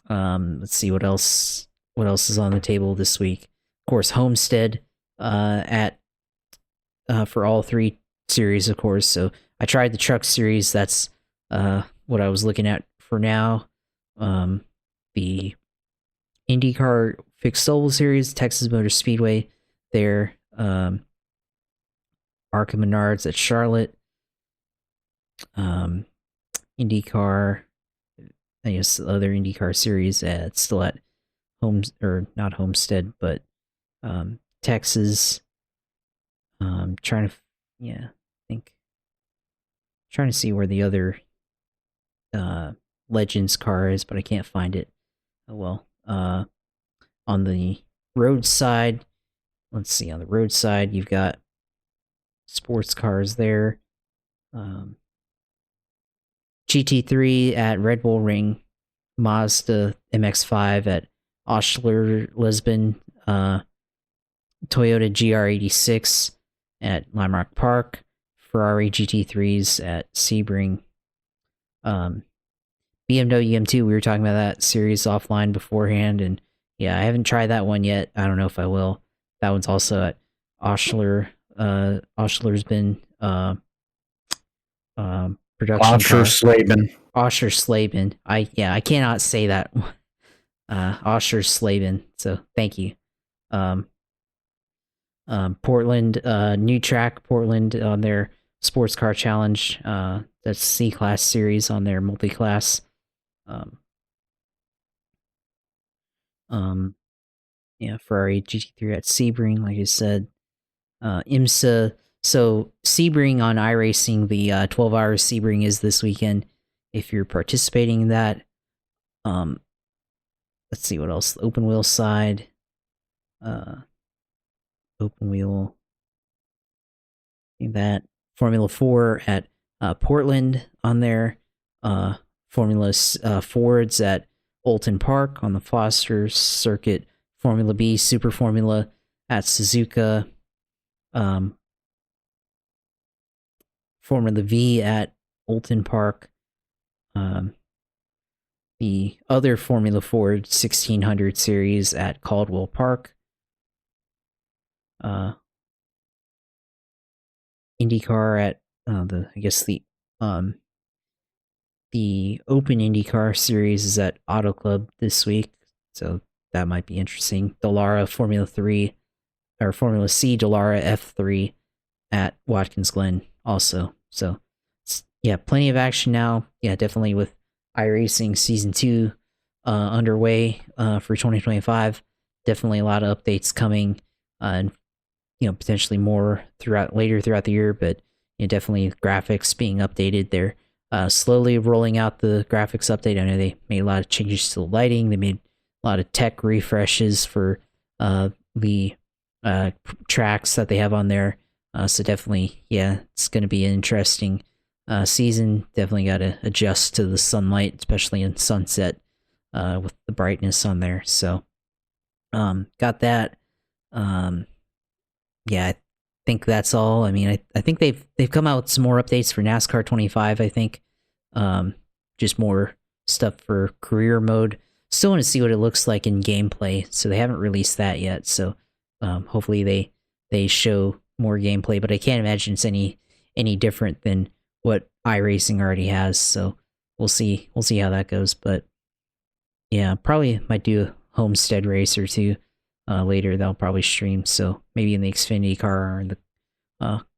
Let's see what else is on the table this week. Of course, Homestead at for all 3 series, of course. So I tried the Truck Series. That's what I was looking at for now. The IndyCar Fixed Oval Series, Texas Motor Speedway there. ARCA Menards at Charlotte. IndyCar, I guess other IndyCar series still at not Homestead, but Texas. Trying to see where the other Legends car is, but I can't find it. Oh well. On the roadside, let's see. On the roadside, you've got sports cars there. GT3 at Red Bull Ring, Mazda MX-5 at Osler Lisbon, Toyota GR86 at Limerock Park, Ferrari GT3s at Sebring, BMW M2. We were talking about that series offline beforehand, and yeah, I haven't tried that one yet. I don't know if I will. That one's also at Osler. Osler's been production car. Slavin. Osher Slavin. I cannot say that. Osher Slavin. So thank you. Portland, new track, Portland on their sports car challenge. That's C-Class series on their multi-class. Ferrari GT3 at Sebring, like I said. IMSA. So Sebring on iRacing, the 12 hours Sebring is this weekend. If you're participating in that, let's see what else. Open wheel side. Open wheel. That Formula 4 at Portland on there. Formula Fords at Oulton Park on the Foster Circuit. Formula B Super Formula at Suzuka. Formula V at Oulton Park. The other Formula Ford 1600 series at Caldwell Park. IndyCar at the Open IndyCar series is at Auto Club this week, so that might be interesting. Dallara Formula 3 or Formula C Dallara F3 at Watkins Glen also. So yeah, plenty of action now. Yeah, definitely with iRacing Season 2 underway for 2025. Definitely a lot of updates coming, and potentially more later throughout the year, but definitely graphics being updated. They're slowly rolling out the graphics update. I know they made a lot of changes to the lighting. They made a lot of tech refreshes for the tracks that they have on there. So definitely, it's going to be an interesting season. Definitely got to adjust to the sunlight, especially in sunset with the brightness on there. So got that. I think that's all. I mean, I think they've come out with some more updates for NASCAR 25. I think just more stuff for career mode. Still want to see what it looks like in gameplay, so they haven't released that yet. So hopefully they show more gameplay, but I can't imagine it's any different than what iRacing already has. So we'll see how that goes. But yeah, probably might do a Homestead race or two later. That'll probably stream. So maybe in the Xfinity car or in the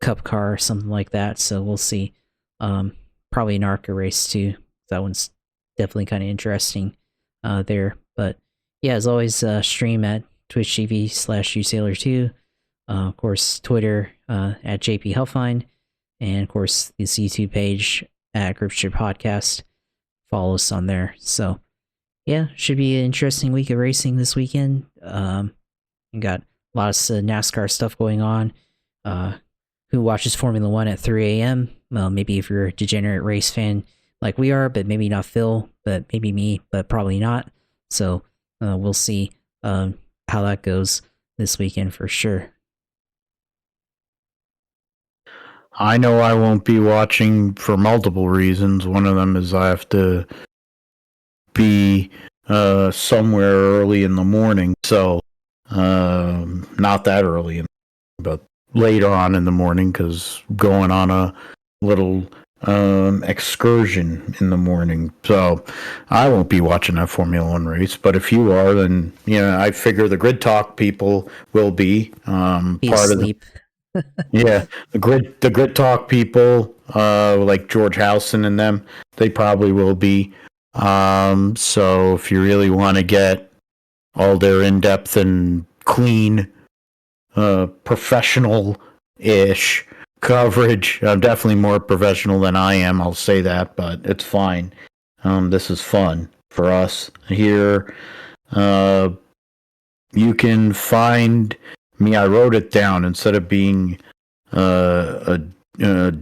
Cup car or something like that. So we'll see. Probably an ARCA race too. That one's definitely kind of interesting there. But yeah, as always, stream at Twitch TV/usailor2. Of course, Twitter at JP Huffine, and of course this YouTube page at Gripship Podcast. Follow us on there. So yeah, should be an interesting week of racing this weekend. You got lots of NASCAR stuff going on. Who watches Formula 1 at 3 a.m.? Well, maybe if you're a degenerate race fan like we are, but maybe not Phil, but maybe me, but probably not. So we'll see how that goes this weekend for sure. I know I won't be watching for multiple reasons. One of them is I have to be somewhere early in the morning, so not that early, but later on in the morning, because going on a little excursion in the morning. So I won't be watching that Formula One race. But if you are, then I figure the Grid Talk people will be part asleep. of the Grid Talk people, like George Howson and them. They probably will be. So if you really want to get all their in-depth and clean, professional-ish coverage, I'm definitely more professional than I am, I'll say that, but it's fine. This is fun for us here. You can find me. I wrote it down instead of being a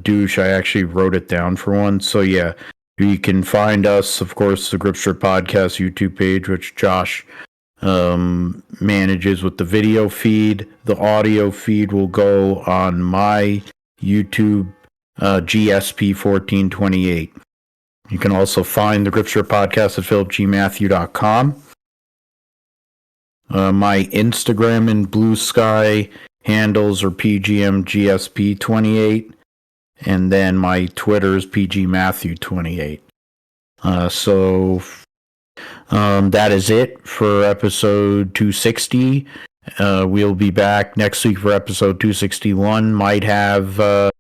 douche. I actually wrote it down for once. So yeah, you can find us, of course, the Gripster Podcast YouTube page, which Josh manages with the video feed. The audio feed will go on my YouTube GSP1428. You can also find the Gripster Podcast at philipgmatthew.com. My Instagram and Blue Sky handles are PGMGSP28. And then my Twitter is PGMatthew28. That is it for episode 260. We'll be back next week for episode 261. Might have a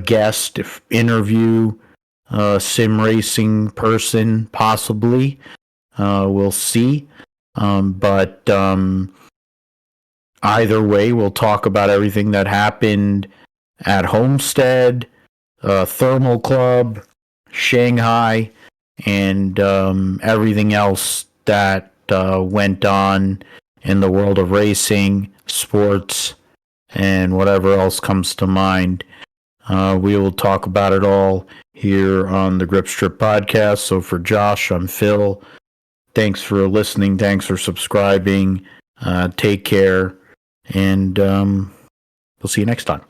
guest interview, sim racing person, possibly. We'll see. But either way, we'll talk about everything that happened at Homestead, Thermal Club, Shanghai, and everything else that went on in the world of racing, sports, and whatever else comes to mind. We will talk about it all here on the Grip Strip podcast. So for Josh, I'm Phil. Thanks for listening. Thanks for subscribing. Take care. And we'll see you next time.